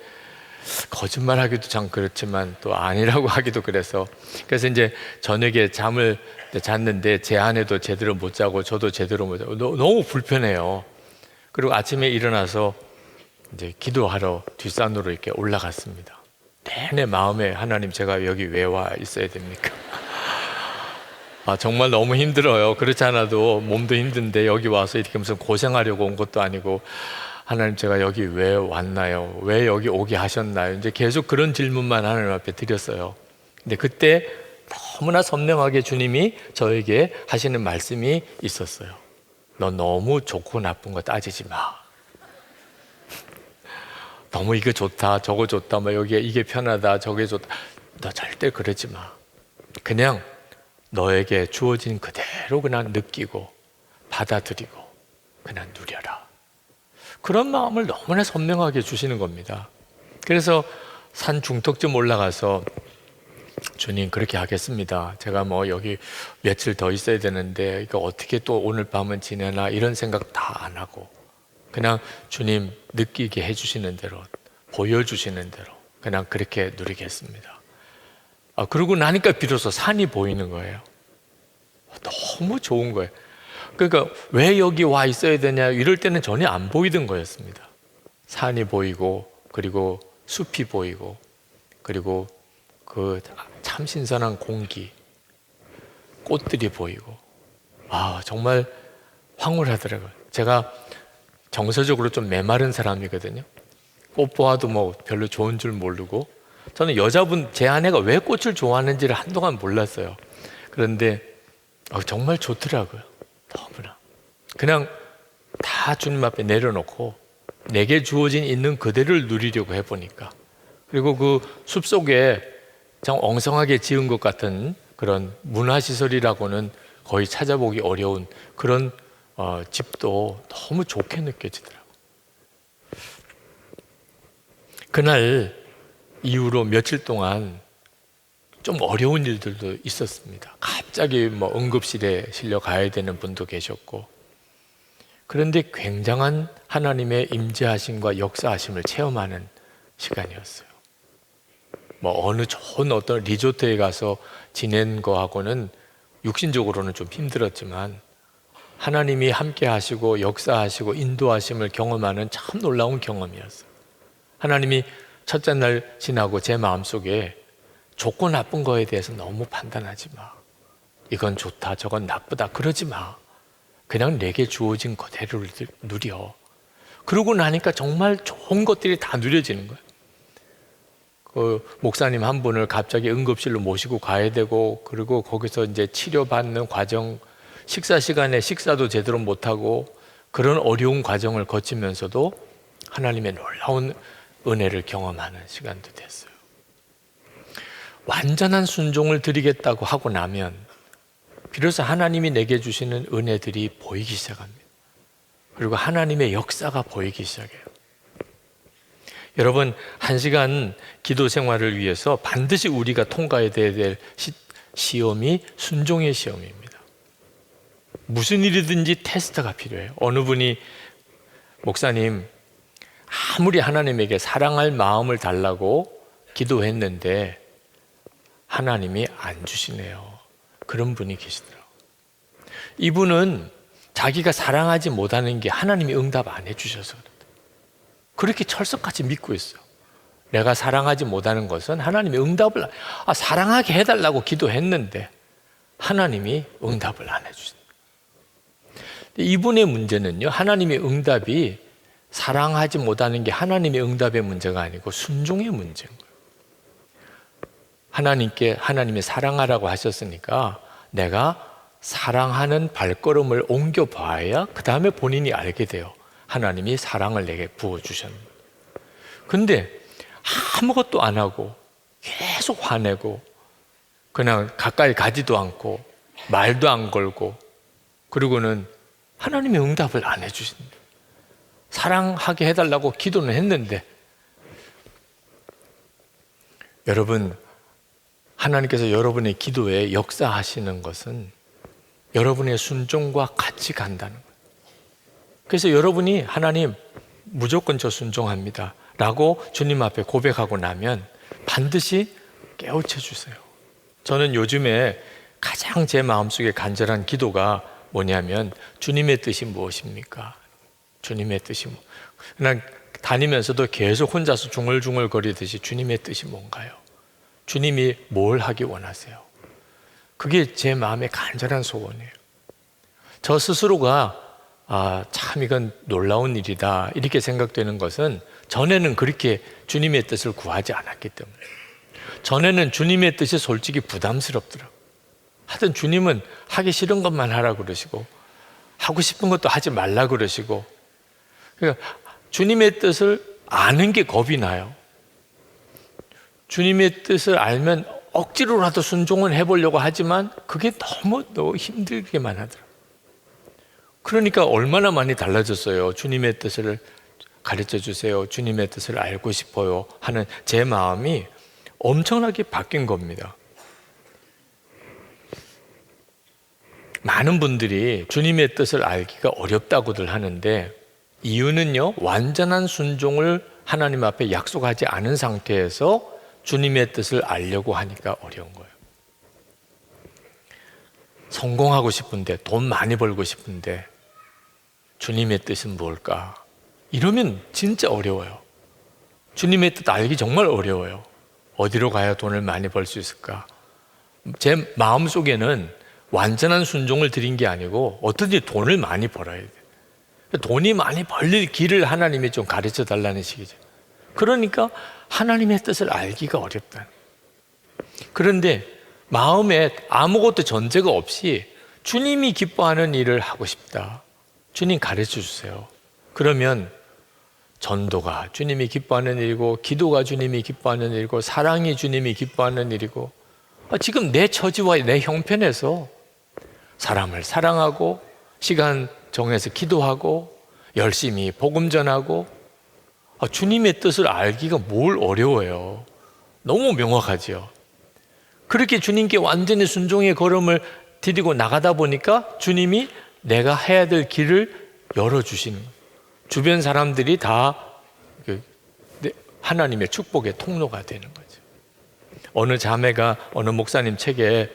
거짓말하기도 참 그렇지만 또 아니라고 하기도 그래서 이제 저녁에 잠을 잤는데 제 아내도 제대로 못 자고 저도 제대로 못 자고 너무 불편해요. 그리고 아침에 일어나서 이제 기도하러 뒷산으로 이렇게 올라갔습니다. 내내 마음에, 하나님 제가 여기 왜 와 있어야 됩니까? 정말 너무 힘들어요. 그렇지 않아도 몸도 힘든데 여기 와서 이렇게 무슨 고생하려고 온 것도 아니고, 하나님 제가 여기 왜 왔나요? 왜 여기 오게 하셨나요? 이제 계속 그런 질문만 하나님 앞에 드렸어요. 근데 그때 너무나 선명하게 주님이 저에게 하시는 말씀이 있었어요. 너 너무 좋고 나쁜 거 따지지 마. 너무 이거 좋다 저거 좋다 뭐 여기 이게 편하다 저게 좋다, 너 절대 그러지 마. 그냥 너에게 주어진 그대로 그냥 느끼고 받아들이고 그냥 누려라. 그런 마음을 너무나 선명하게 주시는 겁니다. 그래서 산 중턱쯤 올라가서 주님 그렇게 하겠습니다. 제가 뭐 여기 며칠 더 있어야 되는데 이거 어떻게 또 오늘 밤은 지내나 이런 생각 다 안 하고 그냥 주님 느끼게 해주시는 대로, 보여주시는 대로 그냥 그렇게 누리겠습니다. 그러고 나니까 비로소 산이 보이는 거예요. 너무 좋은 거예요. 그러니까 왜 여기 와 있어야 되냐 이럴 때는 전혀 안 보이던 거였습니다. 산이 보이고 그리고 숲이 보이고 그리고 그 참 신선한 공기, 꽃들이 보이고 정말 황홀하더라고요. 제가 정서적으로 좀 메마른 사람이거든요. 꽃 보아도 뭐 별로 좋은 줄 모르고, 저는 제 아내가 왜 꽃을 좋아하는지를 한동안 몰랐어요. 그런데 정말 좋더라고요. 너무나 그냥 다 주님 앞에 내려놓고 내게 주어진 있는 그대를 누리려고 해보니까, 그리고 그 숲속에 참 엉성하게 지은 것 같은 그런 문화시설이라고는 거의 찾아보기 어려운 그런 집도 너무 좋게 느껴지더라고요. 그날 이후로 며칠 동안 좀 어려운 일들도 있었습니다. 갑자기 뭐 응급실에 실려 가야 되는 분도 계셨고, 그런데 굉장한 하나님의 임재하심과 역사하심을 체험하는 시간이었어요. 뭐 어느 좋은 어떤 리조트에 가서 지낸 거하고는 육신적으로는 좀 힘들었지만 하나님이 함께 하시고 역사하시고 인도하심을 경험하는 참 놀라운 경험이었어요. 하나님이 첫째 날 지나고 제 마음속에 좋고 나쁜 거에 대해서 너무 판단하지 마. 이건 좋다 저건 나쁘다 그러지 마. 그냥 내게 주어진 그대로를 누려. 그러고 나니까 정말 좋은 것들이 다 누려지는 거예요. 그 목사님 한 분을 갑자기 응급실로 모시고 가야 되고, 그리고 거기서 이제 치료받는 과정, 식사 시간에 식사도 제대로 못하고 그런 어려운 과정을 거치면서도 하나님의 놀라운 은혜를 경험하는 시간도 됐어요. 완전한 순종을 드리겠다고 하고 나면 비로소 하나님이 내게 주시는 은혜들이 보이기 시작합니다. 그리고 하나님의 역사가 보이기 시작해요. 여러분, 1시간 기도 생활을 위해서 반드시 우리가 통과해야 될 시험이 순종의 시험입니다. 무슨 일이든지 테스트가 필요해요. 어느 분이 목사님, 아무리 하나님에게 사랑할 마음을 달라고 기도했는데 하나님이 안 주시네요. 그런 분이 계시더라고요. 이분은 자기가 사랑하지 못하는 게 하나님이 응답 안 해주셔서 그렇게 철석같이 믿고 있어요. 내가 사랑하지 못하는 것은 하나님이 응답을 사랑하게 해달라고 기도했는데 하나님이 응답을 안 해주신다. 이분의 문제는요, 하나님의 응답이 사랑하지 못하는 게 하나님의 응답의 문제가 아니고 순종의 문제인 거예요. 하나님이 사랑하라고 하셨으니까 내가 사랑하는 발걸음을 옮겨봐야 그 다음에 본인이 알게 돼요. 하나님이 사랑을 내게 부어주셨는데. 근데 아무것도 안 하고 계속 화내고 그냥 가까이 가지도 않고 말도 안 걸고, 그리고는 하나님의 응답을 안 해주신다. 사랑하게 해달라고 기도는 했는데, 여러분, 하나님께서 여러분의 기도에 역사하시는 것은 여러분의 순종과 같이 간다는 거예요. 그래서 여러분이 하나님 무조건 저 순종합니다 라고 주님 앞에 고백하고 나면 반드시 깨우쳐 주세요. 저는 요즘에 가장 제 마음속에 간절한 기도가 뭐냐면 주님의 뜻이 무엇입니까? 주님의 뜻이 뭐. 그냥 다니면서도 계속 혼자서 중얼중얼 거리듯이 주님의 뜻이 뭔가요? 주님이 뭘 하기 원하세요? 그게 제 마음의 간절한 소원이에요. 저 스스로가 참 이건 놀라운 일이다 이렇게 생각되는 것은 전에는 그렇게 주님의 뜻을 구하지 않았기 때문에, 전에는 주님의 뜻이 솔직히 부담스럽더라고요. 하여튼 주님은 하기 싫은 것만 하라 그러시고 하고 싶은 것도 하지 말라 그러시고, 그러니까 주님의 뜻을 아는 게 겁이 나요. 주님의 뜻을 알면 억지로라도 순종을 해보려고 하지만 그게 너무 힘들게만 하더라고요. 그러니까 얼마나 많이 달라졌어요. 주님의 뜻을 가르쳐 주세요, 주님의 뜻을 알고 싶어요 하는 제 마음이 엄청나게 바뀐 겁니다. 많은 분들이 주님의 뜻을 알기가 어렵다고들 하는데, 이유는요, 완전한 순종을 하나님 앞에 약속하지 않은 상태에서 주님의 뜻을 알려고 하니까 어려운 거예요. 성공하고 싶은데, 돈 많이 벌고 싶은데 주님의 뜻은 뭘까? 이러면 진짜 어려워요. 주님의 뜻 알기 정말 어려워요. 어디로 가야 돈을 많이 벌 수 있을까? 제 마음속에는 완전한 순종을 드린 게 아니고 어떻게 돈을 많이 벌어야 돼. 돈이 많이 벌릴 길을 하나님이 좀 가르쳐 달라는 식이죠. 그러니까 하나님의 뜻을 알기가 어렵다. 그런데 마음에 아무것도 전제가 없이 주님이 기뻐하는 일을 하고 싶다, 주님 가르쳐 주세요. 그러면 전도가 주님이 기뻐하는 일이고, 기도가 주님이 기뻐하는 일이고, 사랑이 주님이 기뻐하는 일이고, 지금 내 처지와 내 형편에서 사람을 사랑하고 시간 정해서 기도하고 열심히 복음 전하고, 주님의 뜻을 알기가 뭘 어려워요. 너무 명확하죠. 그렇게 주님께 완전히 순종의 걸음을 디디고 나가다 보니까 주님이 내가 해야 될 길을 열어주시는 거예요. 주변 사람들이 다 하나님의 축복의 통로가 되는 거죠. 어느 자매가 어느 목사님 책에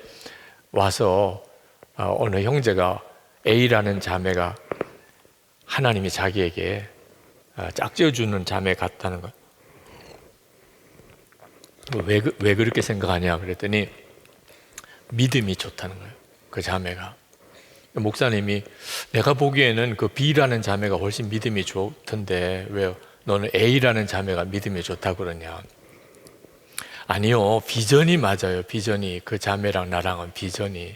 와서 어느 형제가, A라는 자매가 하나님이 자기에게 짝지어주는 자매 같다는 거예요. 왜 그렇게 생각하냐 그랬더니 믿음이 좋다는 거예요. 그 자매가. 목사님이 내가 보기에는 그 B라는 자매가 훨씬 믿음이 좋던데 왜 너는 A라는 자매가 믿음이 좋다고 그러냐. 아니요, 비전이 맞아요. 비전이, 그 자매랑 나랑은 비전이,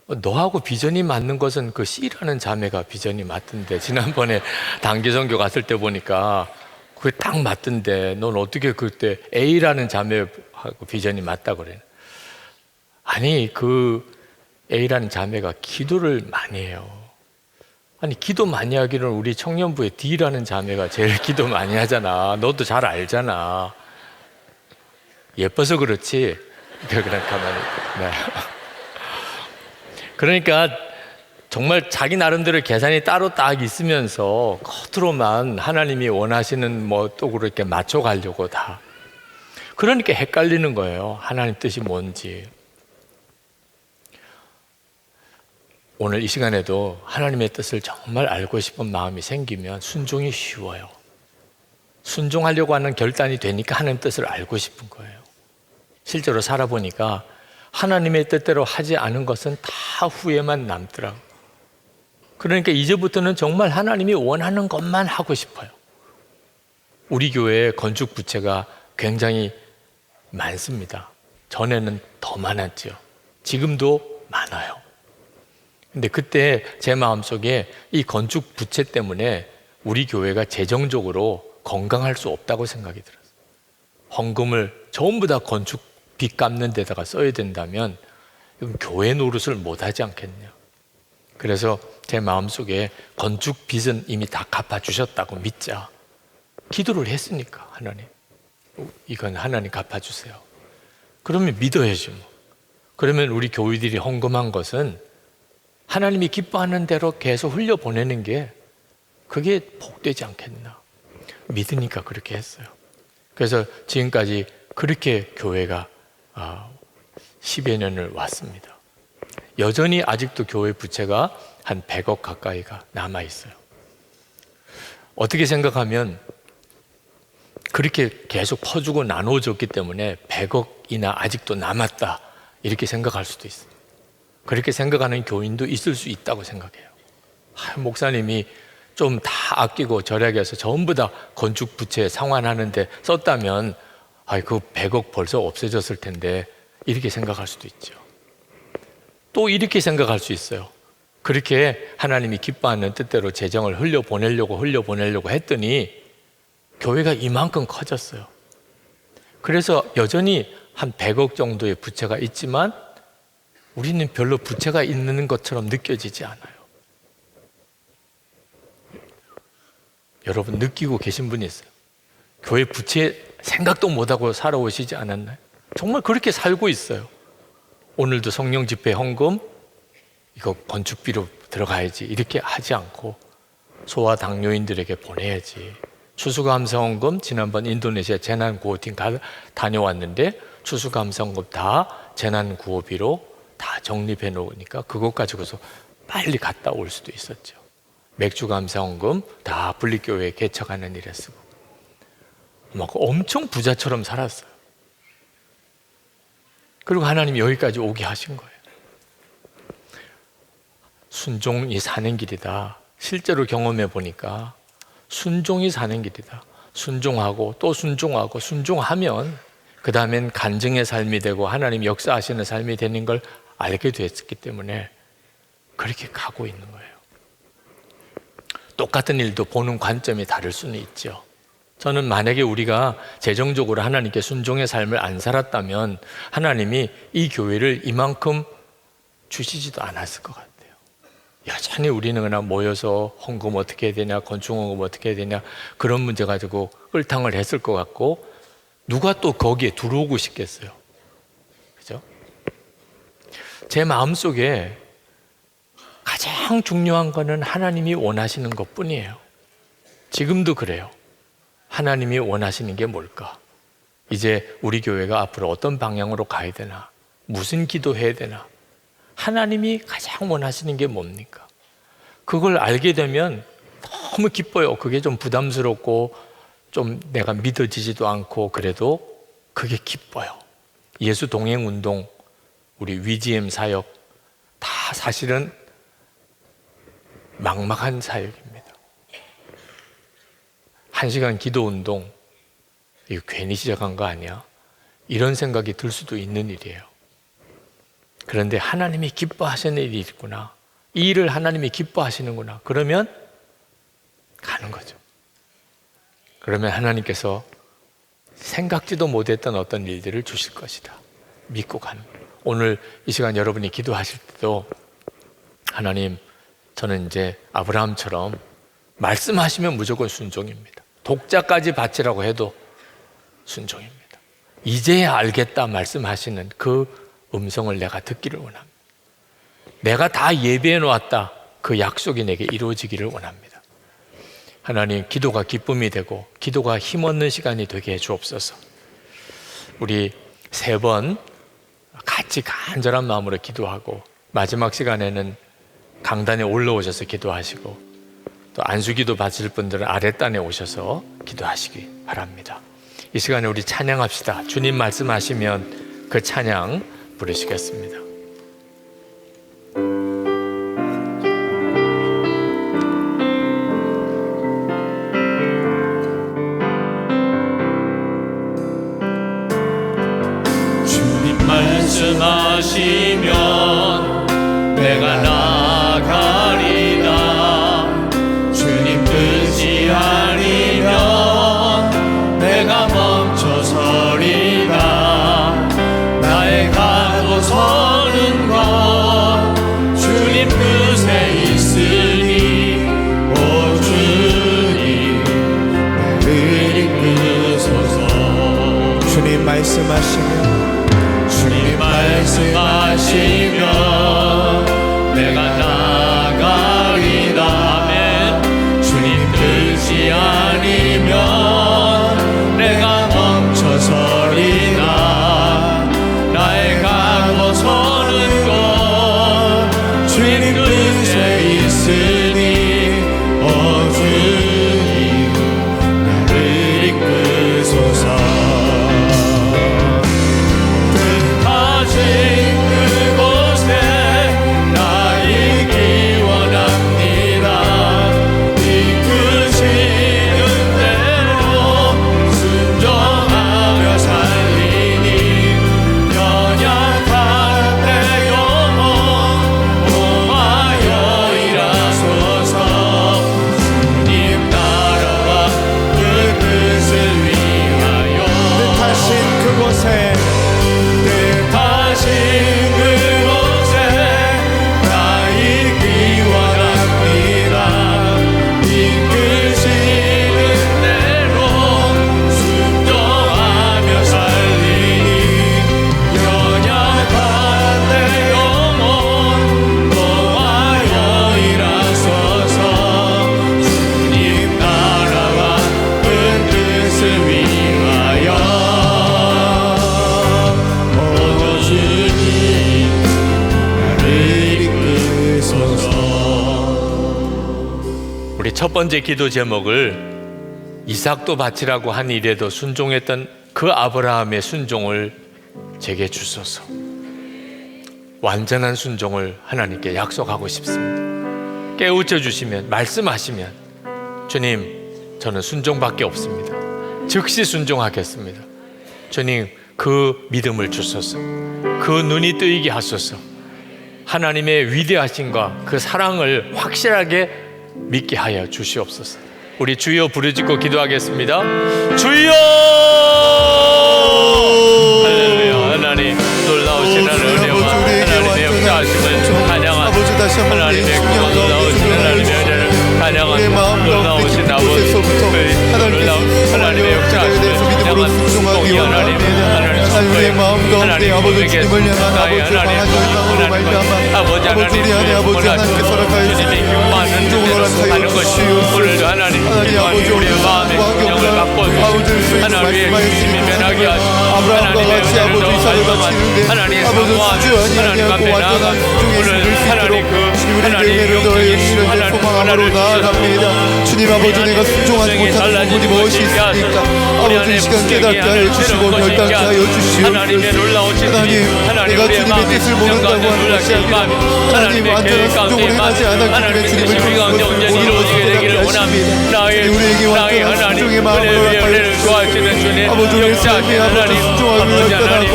너하고 비전이 맞는 것은 그 C라는 자매가 비전이 맞던데, 지난번에 단기선교 갔을 때 보니까 그게 딱 맞던데 넌 어떻게 그때 A라는 자매하고 비전이 맞다고 그래. 아니, 그 A라는 자매가 기도를 많이 해요. 아니, 기도 많이 하기는 우리 청년부에 D라는 자매가 제일 기도 많이 하잖아. 너도 잘 알잖아. 예뻐서 그렇지. 그냥 가만히. 네. 그러니까 정말 자기 나름대로 계산이 따로 딱 있으면서 겉으로만 하나님이 원하시는 뭐 또 그렇게 맞춰가려고 다. 그러니까 헷갈리는 거예요. 하나님 뜻이 뭔지. 오늘 이 시간에도 하나님의 뜻을 정말 알고 싶은 마음이 생기면 순종이 쉬워요. 순종하려고 하는 결단이 되니까 하나님 뜻을 알고 싶은 거예요. 실제로 살아보니까 하나님의 뜻대로 하지 않은 것은 다 후회만 남더라고요. 그러니까 이제부터는 정말 하나님이 원하는 것만 하고 싶어요. 우리 교회에 건축 부채가 굉장히 많습니다. 전에는 더 많았죠. 지금도 많아요. 근데 그때 제 마음속에 이 건축 부채 때문에 우리 교회가 재정적으로 건강할 수 없다고 생각이 들었어요. 헌금을 전부 다 건축 빚 갚는 데다가 써야 된다면 교회 노릇을 못하지 않겠냐. 그래서 제 마음속에 건축 빚은 이미 다 갚아주셨다고 믿자. 기도를 했으니까 하나님, 이건 하나님 갚아주세요. 그러면 믿어야죠. 그러면 우리 교회들이 헌금한 것은 하나님이 기뻐하는 대로 계속 흘려보내는 게 그게 복되지 않겠나 믿으니까 그렇게 했어요. 그래서 지금까지 그렇게 교회가 10여 년을 왔습니다. 여전히 아직도 교회 부채가 한 100억 가까이가 남아있어요. 어떻게 생각하면 그렇게 계속 퍼주고 나눠줬기 때문에 100억이나 아직도 남았다 이렇게 생각할 수도 있어요. 그렇게 생각하는 교인도 있을 수 있다고 생각해요. 목사님이 좀 다 아끼고 절약해서 전부 다 건축 부채 상환하는데 썼다면 그 100억 벌써 없어졌을 텐데 이렇게 생각할 수도 있죠. 또 이렇게 생각할 수 있어요. 그렇게 하나님이 기뻐하는 뜻대로 재정을 흘려보내려고 했더니 교회가 이만큼 커졌어요. 그래서 여전히 한 100억 정도의 부채가 있지만 우리는 별로 부채가 있는 것처럼 느껴지지 않아요. 여러분 느끼고 계신 분이 있어요? 교회 부채 생각도 못하고 살아오시지 않았나요? 정말 그렇게 살고 있어요. 오늘도 성령 집회 헌금 이거 건축비로 들어가야지 이렇게 하지 않고 소아 당뇨인들에게 보내야지. 추수감사헌금 지난번 인도네시아 재난구호팀 다녀왔는데 추수감사헌금 다 재난구호비로 다 정립해 놓으니까 그것 가지고서 빨리 갔다 올 수도 있었죠. 맥주감사헌금 다 분리교회에 개척하는 일에 쓰고 막 엄청 부자처럼 살았어요. 그리고 하나님이 여기까지 오게 하신 거예요. 순종이 사는 길이다. 실제로 경험해 보니까 순종이 사는 길이다. 순종하고 또 순종하고 순종하면 그 다음엔 간증의 삶이 되고 하나님 역사하시는 삶이 되는 걸 알게 됐기 때문에 그렇게 가고 있는 거예요. 똑같은 일도 보는 관점이 다를 수는 있죠. 저는 만약에 우리가 재정적으로 하나님께 순종의 삶을 안 살았다면 하나님이 이 교회를 이만큼 주시지도 않았을 것 같아요. 여전히 우리는 그냥 모여서 헌금 어떻게 해야 되냐, 건축헌금 어떻게 해야 되냐 그런 문제 가지고 끌탕을 했을 것 같고 누가 또 거기에 들어오고 싶겠어요. 그죠? 제 마음속에 가장 중요한 거는 하나님이 원하시는 것뿐이에요. 지금도 그래요. 하나님이 원하시는 게 뭘까? 이제 우리 교회가 앞으로 어떤 방향으로 가야 되나? 무슨 기도해야 되나? 하나님이 가장 원하시는 게 뭡니까? 그걸 알게 되면 너무 기뻐요. 그게 좀 부담스럽고 좀 내가 믿어지지도 않고 그래도 그게 기뻐요. 예수 동행 운동, 우리 위지엠 사역 다 사실은 막막한 사역입니다. 1시간 기도 운동 이거 괜히 시작한 거 아니야? 이런 생각이 들 수도 있는 일이에요. 그런데 하나님이 기뻐하시는 일이 있구나. 이 일을 하나님이 기뻐하시는구나. 그러면 가는 거죠. 그러면 하나님께서 생각지도 못했던 어떤 일들을 주실 것이다. 믿고 가는 거예요. 오늘 이 시간 여러분이 기도하실 때도 하나님 저는 이제 아브라함처럼 말씀하시면 무조건 순종입니다. 독자까지 바치라고 해도 순종입니다. 이제야 알겠다 말씀하시는 그 음성을 내가 듣기를 원합니다. 내가 다 예배해 놓았다. 그 약속이 내게 이루어지기를 원합니다. 하나님, 기도가 기쁨이 되고 기도가 힘없는 시간이 되게 해 주옵소서. 우리 3번 같이 간절한 마음으로 기도하고 마지막 시간에는 강단에 올라오셔서 기도하시고 또 안수기도 받으실 분들은 아랫단에 오셔서 기도하시기 바랍니다. 이 시간에 우리 찬양합시다. 주님 말씀하시면 그 찬양 부르시겠습니다. 주님 말씀하시면 내가 나가리다. 주님 뜻이 아니면 내가 멈춰서리다. 나의 각오 선 우리 첫 번째 기도 제목을 이삭도 바치라고 한 일에도 순종했던 그 아브라함의 순종을 제게 주소서. 완전한 순종을 하나님께 약속하고 싶습니다. 깨우쳐 주시면, 말씀하시면 주님, 저는 순종밖에 없습니다. 즉시 순종하겠습니다. 주님, 그 믿음을 주소서. 그 눈이 뜨이게 하소서. 하나님의 위대하심과 그 사랑을 확실하게 믿게 하여 주시옵소서. 우리 주여 부르짖고 기도하겠습니다. 주여! 할렐루야. 하나님 놀라우신 하나님의 하나님의 역사하심을 찬양하는 하나님의 놀라우신 하나님의 은혜를 찬양하는 놀라우신 아버지, 놀라운 하나님의 역사하심을 찬양하는 순종이 하나님 마음 가운데 아버지 주님을 향한 아버지 강하신 아버지 하나님 원하시는 주님의 기뻐하는 눈으로 하는 것이 오늘도 하나님 우리의 마음의 성령을 바꿔주시고 하나님의 주님이 면하게 하시고 아브라함과 같이 아버지 이삭을 바치는데 하나님 아버지 하나님 앞에 나아가 오늘 하나님 그 하나님 영적인 소망으로 나아갑니다. 주님 아버지, 내가 순종하지 못하는 부분이 무엇이 있습니까? 아버지 이 시간 깨닫게 하여 주시고 결단케 하여 주시옵소서. 하나님, 내가 주님의 뜻을 모른다고 하는 것이 아니라 하나님 완전한 순종을 행하지 않았기 때문에 주님을 이루어지게 원합니다. 우리에게 완전한 순종의 마음을 허락하여 주시옵소서. 아버지 우리의 삶이 아버지 순종하며 결단하고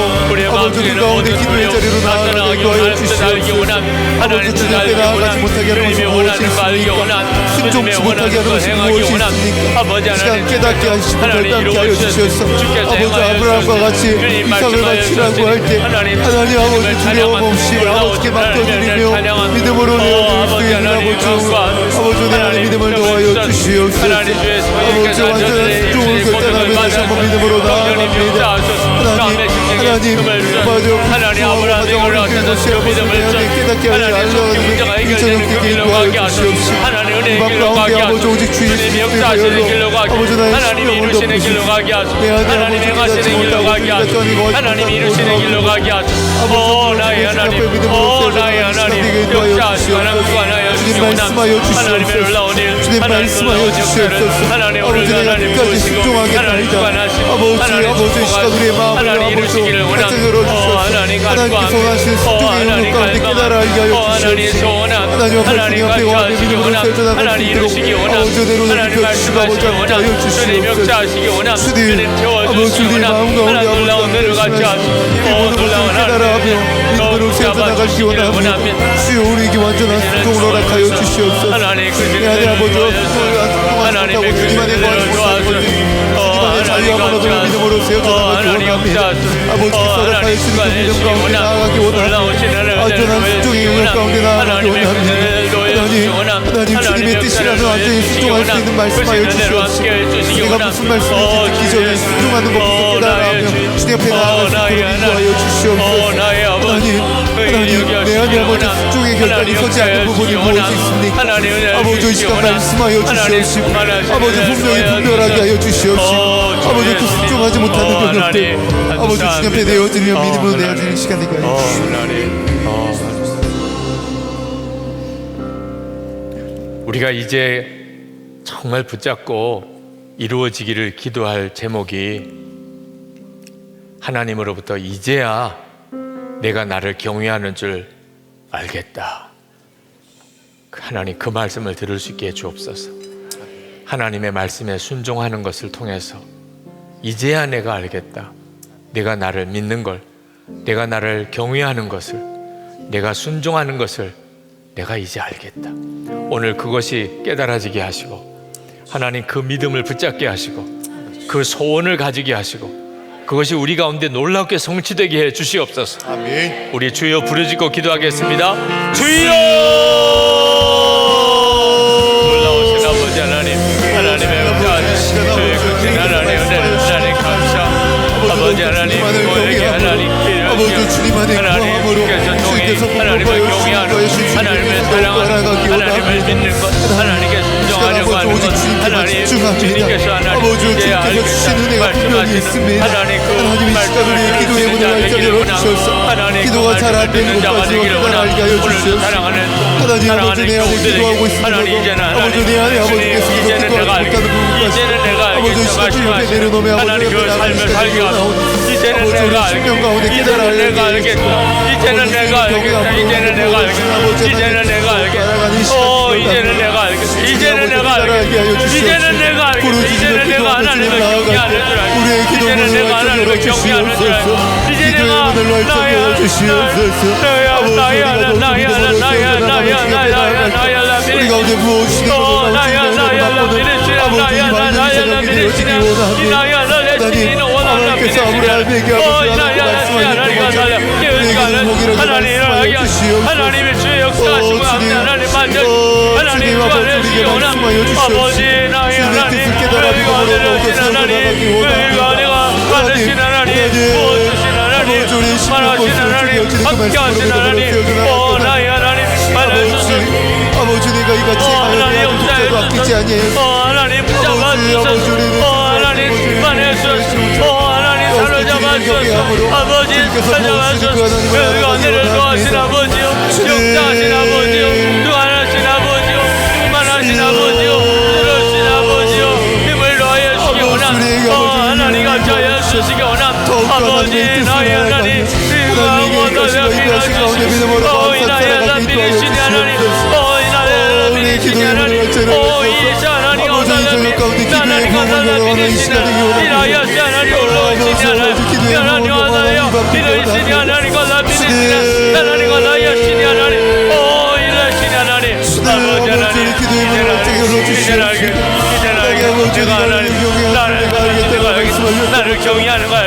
아버지 그 가운데 기도의 자리로 나아가게 하여 주시옵소서. 아버지 주님 앞에 나아가지 못하게 하는 것이 무엇이 있습니까? 순종치 못하게 하는 것이 무엇이 있습니까? 시간 깨닫게 하시고 결단케 하여 주시옵소서. 아버지 아브라함과 같이 이삭을 바치라고 할 때 하나님 아버지 두려움 없이 아버지께 맡겨드리며 믿음으로 내어드릴 수 있는 아버지 은혜 안에 믿음을 더하여 주시옵소서. 아버지 완전한 순종을 결단하며 다시 한번 믿음으로 나아갑니다. 하나님 아버지 과정을 것이 아버지 깨닫게 하여 알려가는 일정적인 인도하여 주시옵소서. 이방 가운데 아버지 오직 주의 역사하시는 길로 가게 하나님이 이루시는 길로 가게 하소서. 하나님 행하시는 길로 가게 하소서. 하나님 이루시는 길로 가게 하소서. 오 나의 하나님, 오 나의 하나님, 역사하시고 하나님 주시옵소서. 하나님의 놀라운 일, 하나님 놀라운 역사를 하나님 오늘 하나님 보시고 하나님 주관하시고 하나님 축복하시고 하나님 이루시기를 원합니다. 하나님 간구합니다. 하나님 갈망합니다. 하나님 소원합니다. 하나님 같이하시기 원합니다. 하나님 이루시기 원합니다. 하나님 말씀하시기 원합니다. 주님 역사하시기 원합니다. 주님 채워주시기 원합니다. 하나님 놀라운 은혜를 같이 하시고 놀라운 하나님 믿음으로 세워나가시기 원합니다. 주여 우리에게 완전한 순종을 허락하여 주시옵소서. 하나님 내 아들 아버지 하나님의 그 주님만의 주님만의 자유함을 얻어 믿음으로 세워나가기 원합니다. 아버지 허락하여 주시고 믿음 가운데 나아가기 원합니다. 완전한 순종의 영역 가운데 나아가기 원합니다. 하나님 주님의 뜻이라는 완전히 순종할 수 있는 말씀하여 주시옵소서. 내가 무슨 말씀을 듣기 전에 순종하는 것부터 깨달아가며 주님 앞에 나아갈 수 있도록 인도하여 주시옵소서. 하나님 내 안에 아버지 순종의 결단이 서지 않는 부분이 무엇이 있습니까? 아버지 이 시간 말씀하여 주시옵시고 아버지 분명히 분별하게 하여 주시옵시고 아버지 그 순종하지 못하는 영역들 아버지 주님 앞에 내어드리며 믿음으로 내어드리는 시간이 되게 주시옵소서. 우리가 이제 정말 붙잡고 이루어지기를 기도할 제목이 하나님으로부터 이제야 내가 나를 경외하는 줄 알겠다. 하나님 그 말씀을 들을 수 있게 해주옵소서. 하나님의 말씀에 순종하는 것을 통해서 이제야 내가 알겠다. 내가 나를 믿는 걸, 내가 나를 경외하는 것을, 내가 순종하는 것을 내가 이제 알겠다. 오늘 그것이 깨달아지게 하시고 하나님 그 믿음을 붙잡게 하시고 그 소원을 가지게 하시고 그것이 우리 가운데 놀랍게 성취되게 해 주시옵소서. 아멘. 우리 주여 부르짖고 기도하겠습니다. 주여! 놀라우신 아버지 하나님, 하나님의 역사하신 주의 크신 하나님의 은혜를 하나님 감사. 아버지 하나님, 너에게 하나님 아버지 주님 안에 구함으로 주께서 하나님을 경외하는, 하나님을 사랑하는, 하나님을 믿는 것, 하나님께 순종하는 아버지 오직 주님께만 집중합니다. 아버지 주님께서 주신 은혜가 분명히 있습니다. 하나님 이 시간 우리의 기도의 문을 활짝 열어주셔서 기도가 잘 안 되는 것까지 깨달게 하여 주시옵소서. 하나님 아버지 내 안에 기도하고 있습니다. 아버지 내 안에 아버지께서 기도하지 못하는 부분까지 아버지 시간 옆에 내려놓으며 아버지 옆에 나가는 시간이 나오니 아버지 우리 신명 가운데 깨달아 알겠고 이제는 내가 알겠다. 이제는 내가 알겠다. 이제는 내가 알겠다. 이제는 내가 알겠다. 이제는 내가 알겠다. 이제는 내가 알겠다. 이제는 내가 하나님을 경외하는 줄 알겠다. 우리의 기도문을 이제는 내가 하나님을 경외하는 줄 알겠다. 이제 내가 나야 우리 가운데 부어주시는 것을 하나님 아버지께서 아무리 알배기 하나님의 주의 역사하시고 하나님 반전 하나님 주관해주시기 원합니다. 아버지 나의 하나님 너희가 내가 받으신 하나님 부어주신 하나님 말하신 하나님 함께하신 하나님 나의 하나님 받아주소서. 아버지 내가 이같이 하나님 없자도 아끼지 아니하여 하나님 붙잡아주소서. 하나님 충만해주소서. 하나님 사로잡아주소서. 아버지 찾아와주소서. 여기가 은혜를 도하신 아버지요 역사하신 아버지요 주관하신 아버지요 충만하신 아버지요 들으신 아버지요 힘을 더하여 주시기 원함. 하나님 감사하여 주시기 원함. 아버지 나의 하나님 이거하고 너를 믿어주시고 이 나의 하나님 믿으시니 하나님 이 나의 하나님 믿으시니 하나님 이 하나님 하나님 하나님 믿으시니 이 나의 하나님 올라오시니 하나님 하나님 믿으시니 하나님 하나님 믿으시니 하나님 하나님 하나님 이러시니 하나님 아버지 하나님 이제 알게 내가 하나님 나를 경외하는 거야.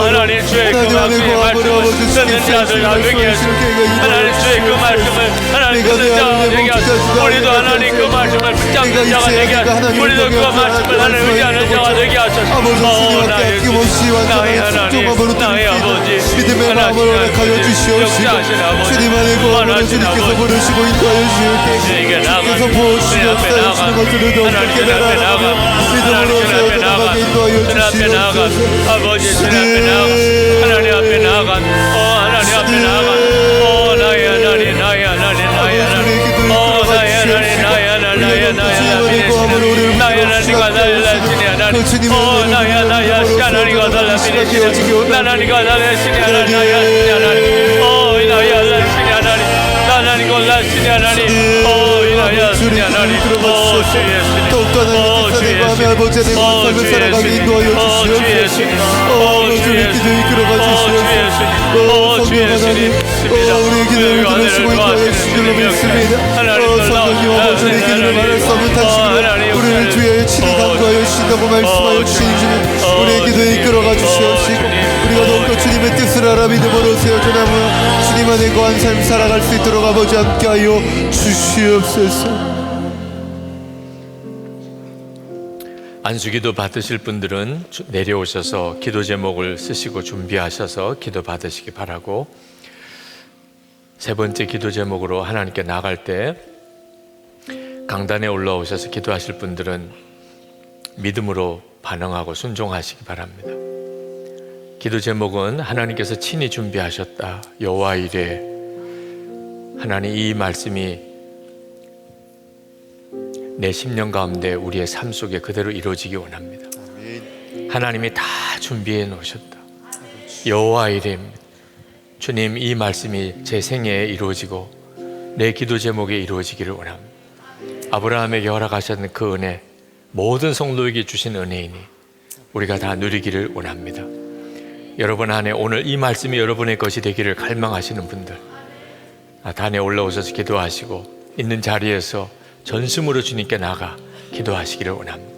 하나님 주의 그 말씀을 듣는 자들 다 되게 하시고 하나님 주의 그 말씀을 하나님 듣는 자가 되게 하시고 우리도 하나님 그 말씀을 붙잡는 자가 되게 하시고 우리도 그 말씀을 하나님 의지하는 자가 되게 하소서. 나의 하나님 나의 아버지 믿음의 마음으로 가여 주시옵시고 주님 안에 구하면 주님께서 부르시고 인도하여 주시옵게 주께서 부어주시고 역사하시는 것들을 더욱 깨달아 믿음으로 세워 나가게 인도하여 주시옵소서. 아버지 주님 앞에 나아가 하나님 앞에 나아가 하나님 앞에 나아가 나의 하나님 나의 하나님 나의 하나님 나의 하나님 나의 하나님 나의 하나님 나의 하나님과 달라지니 하나님 나의 하나님 하나님과 달라지니 하나님과 달라지니 하나님 나의 하나님 나의 하나님 하나님 하나님과 달라지니 하나님 나의 하나님 주 예수님 더욱더 하나님의 마음에 아버지 내 삶을 살아가게 인도하여 주시옵소서. 주의 기도 이끌어가 주시옵소서. 성령 하나님 우리의 기도를 들으시고 인도하여 주시기로 믿습니다. 성령님 아버지 우리의 기도를 말할 수 없는 당신으로 우리를 주의 친히 강구하여 주신다고 말씀하여 주신 주님 우리의 기도에 이끌어가 주시옵시고 우리가 더욱더 주님의 뜻을 알아 믿음으로 세워져나며 주님 안에 거한 삶 살아갈 수 있도록 아버지 함께하여 주시옵소서. 안수기도 받으실 분들은 내려오셔서 기도 제목을 쓰시고 준비하셔서 기도 받으시기 바라고, 세 번째 기도 제목으로 하나님께 나갈 때 강단에 올라오셔서 기도하실 분들은 믿음으로 반응하고 순종하시기 바랍니다. 기도 제목은 하나님께서 친히 준비하셨다. 여호와 이레. 하나님 이 말씀이 내 심령 가운데 우리의 삶 속에 그대로 이루어지기 원합니다. 하나님이 다 준비해 놓으셨다. 여호와 이레입니다. 주님 이 말씀이 제 생애에 이루어지고 내 기도 제목에 이루어지기를 원합니다. 아브라함에게 허락하셨는 그 은혜, 모든 성도에게 주신 은혜이니 우리가 다 누리기를 원합니다. 여러분 안에 오늘 이 말씀이 여러분의 것이 되기를 갈망하시는 분들, 단에 올라오셔서 기도하시고 있는 자리에서 전심으로 주님께 나가 기도하시기를 원합니다.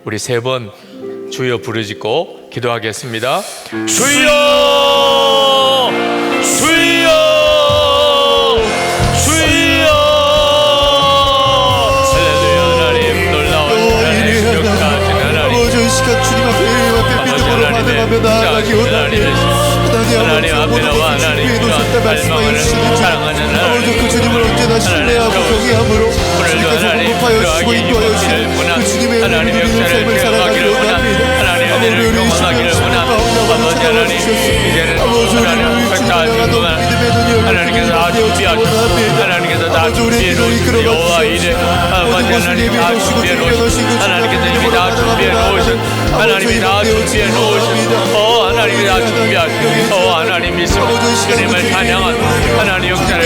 우리 세 번 주여 부르짖고 기도하겠습니다. 주여 주여 주여. 할렐루야. 하나님 놀라운 하나님 역사하신 하나님, 아버지 이 시간 주님 앞에 믿음으로 반응하며 나아가기 원합니다. 하나님 앞에 나와 하나님 말씀하여 주시니 아버지 그 주님을 언제나 신뢰하고 경외함으로 주님께서 공급하여 주시고 인도하여 주시는 그 주님의 은혜를 누리는 삶을 살아가기를 원합니다. 아버지 우리 이 시간 아버지 하나님 이제는 하나님 perfect하신 동안 하나님께서 다 준비하시고 하나님께서 다 준비해 놓으신 여호와 이래 아버지 하나님 다 준비해 놓으신 하나님께서 이미 다 준비해 놓으신 하나님이 다 준비해 놓으신 하나님이 다 준비하시고 하나님 믿음 주님을 찬양한 하나님 역사를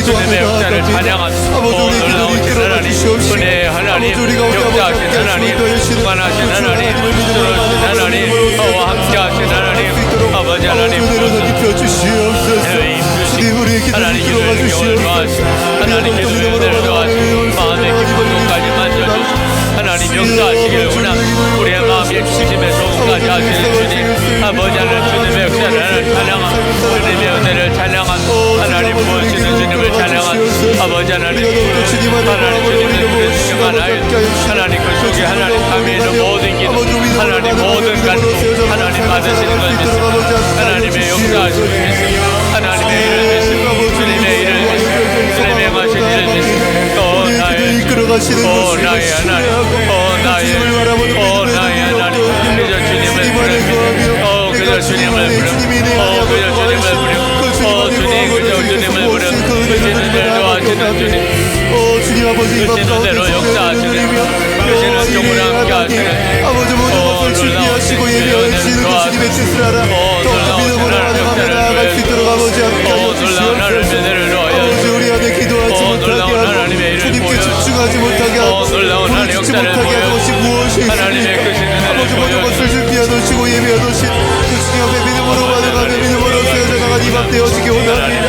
주님의 역사를 찬양한 놀라우신 하나님 은혜 하나님 역사하신 하나님 주관하신 하나님 들어주신 하나님 함께하신 하나님 아버지 하나님 하나님 기도의 영을 도와주시고 하나님 기도의 은혜를 도와주시고 마음의 깊은 곳까지 만져주시고 하나님 역사하시기를 원합니다. 우리의 마음의 중심에 소금까지 하시는 주님 아버지 하나님 주님의 역사를 찬양한 주님의 은혜를 찬양한 하나님 부으시는 주님을 찬양한 아버지 하나님 하나님 그 속에 하나님 감히 있는 모든 기도 하나님 모든 간구 하나님 받으시는 걸 믿습니다. 하나님의 역사하시는 믿습니다. 하나님의 일을 믿습니다. 주님의 일을 믿습니다. 주님의 행하신 일을 믿습니다. 나의 하나님 나의 하나님 그저 주님을 부르며 그저 주님을 부르며 그저 주님을 부르며 주님 그저 주님을 부르며 그시는 대로 하시는 주님 그시는 대로 역사하시는 그시는 종을 함께 하시는 놀라우신 준비하시고 예배하시는 그 주님의 뜻을 알아 더욱더 믿음으로 나아갈 수 있도록 아버지 함께 놀라운 하나님의 은혜를 아버지 우리 안에 기도하지 못하게 하고 주님께 집중하지 못하게 하고 부르짖지 못하게 하는 것이 무엇일지 아버지 모든 것을 준비해 놓으시고 예배해 놓으신 그 주님 앞에 믿음으로 반응하며 믿음으로 세워져 나간 이 밤 되어지기 원합니다.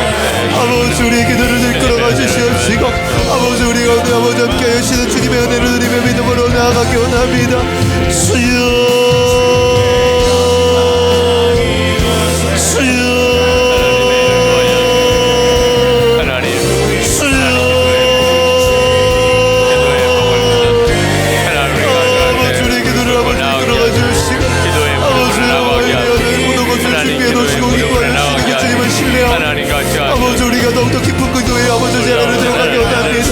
아버지 우리의 기도를 이끌어가 주시옵시고 아버지 우리 가운데 아버지 함께 하시는 주님의 은혜를 누리며 믿음으로 나아가기 원합니다. 주여 아버지 우리가 더욱더 깊은 기도에 아버지 제안을 들어가게 원합니다.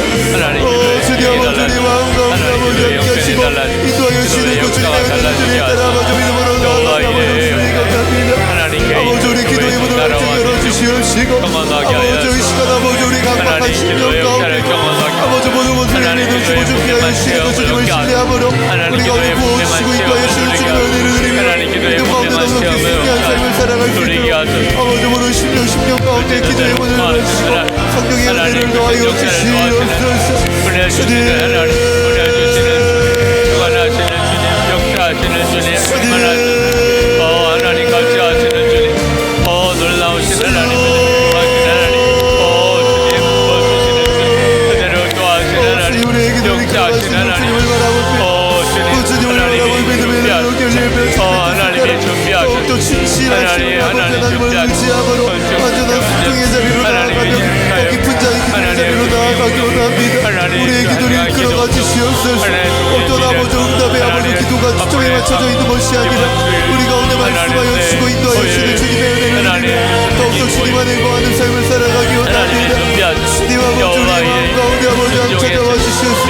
주님 아버지 우리 마음 가운데 아버지 함께 하시고 인도하여 주시는 그 주님의 은혜를 따라 아버지 믿음으로 나아가게 아버지 주님 감사합니다. 아버지 우리 기도의 문을 활짝 열어주시옵시고 아버지 이 시간 아버지 우리 강박한 심령 가운데 아버지 모든 것을 내놓으시고 준비하여 주시는 그 주님을 신뢰함으로 우리 가운데 부어주시고 인도하여 주시는 주님의 은혜를 누리며 믿음 가운데 더욱더 깊은 삶을 살아갈 수 있도록 아버지 모든 심령 가운데 기도의 문을 열어주시고 성령의 은혜를 더하여 주시옵소서. 보내주시는 하나님 보내주시는 주관하시는 주님 역사하시는 주님 하나님 같이 하시는 주님 놀라우신 하나님 하나님 주님 부어주시는 주님 그대로 도와주시는 하나님 역사하시는 하나님 하나님이 준비하신 하나님 준비하신 완전한 순종의 자리로 나아가며 더 깊은 자리로 나아가기 원합니다. 우리의 기도를 이끌어가 주시옵소서. 어떤 아버지 응답의 아버지 기도가 초점에 맞춰져 있는 것이 아니라 우리 가운데 말씀하여 주시고 인도하여 주시는 주님의 은혜를 누리며 더욱더 주님 안에 거하는 삶을 살아가기 원합니다. 주님 아버지 우리 마음 가운데 아버지 함 찾아와 주시옵소서.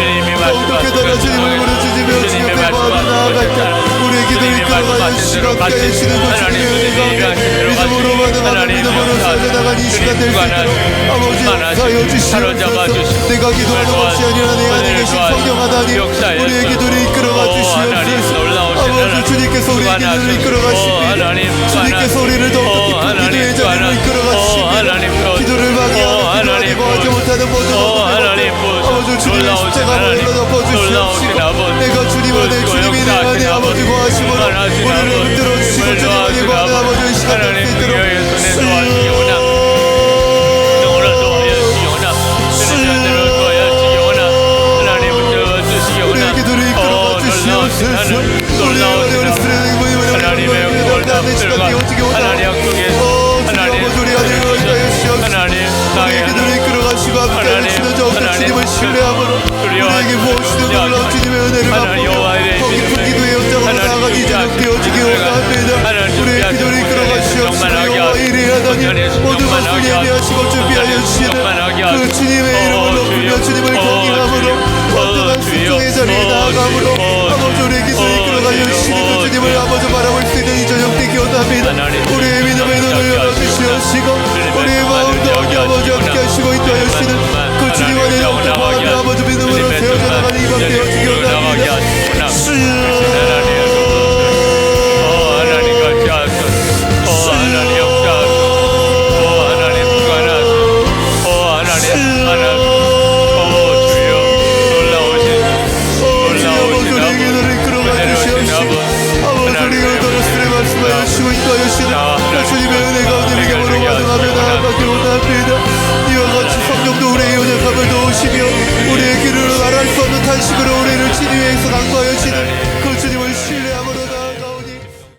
더욱더 깨달아 주님을 부르짖으며 주님 앞에 마음을 나아갈 때 우리의 기도를 이끌어가는 시간 함께 해주시는 그 주님의 은혜 가운데 믿음으로 반응하는 믿음으로 살려나간 이 시간 될 수 있도록 아버지 하여 주시옵소서. 내가 기도하는 것이 아니라 내 안에 계신 성령 하나님 우리의 기도를 이끌어가 주시옵소서. 아버지 주님께서 우리의 기도를 이끌어가시니 주님께서 우리를 더욱더 깊은 기도의 자리로 이끌어가시니 기도를 방해하는 기도하지 못하는 모든 아버지 주님의 십자가로 덮어주시옵시고 내가 주님 안에 주님이 내 안에 아버지 거하심으로 우리를 흔들어 주시고 주님 안에 거하는 아버지의 시간 될 수 있도록 우리의 기도를 이끌어가 주시옵소서. 우리의 어려운 하나님의 영광을 시간 되어지게 원합니다. 아버지 우리 안에 거하여 주시옵소서. 우리의 기도를 이끌어가시고 함께 하시는 저우도 주님을 신뢰함으로 우리에게 부어주시는 놀라운 주님의 은혜를 맛보며 더 깊은 기도의 연장으로 나아가기 이제는 되어지게 원합니다. 우리의 기도를 이끌어가 주시옵소서. 여호와 이레 하나님 모든 것을 예비하시고 준비하여 주시는 그 주님의 이름을 높이며 주님을 경외함으로 없는 탄식으로 우리를 진위에서 강구하여 주시는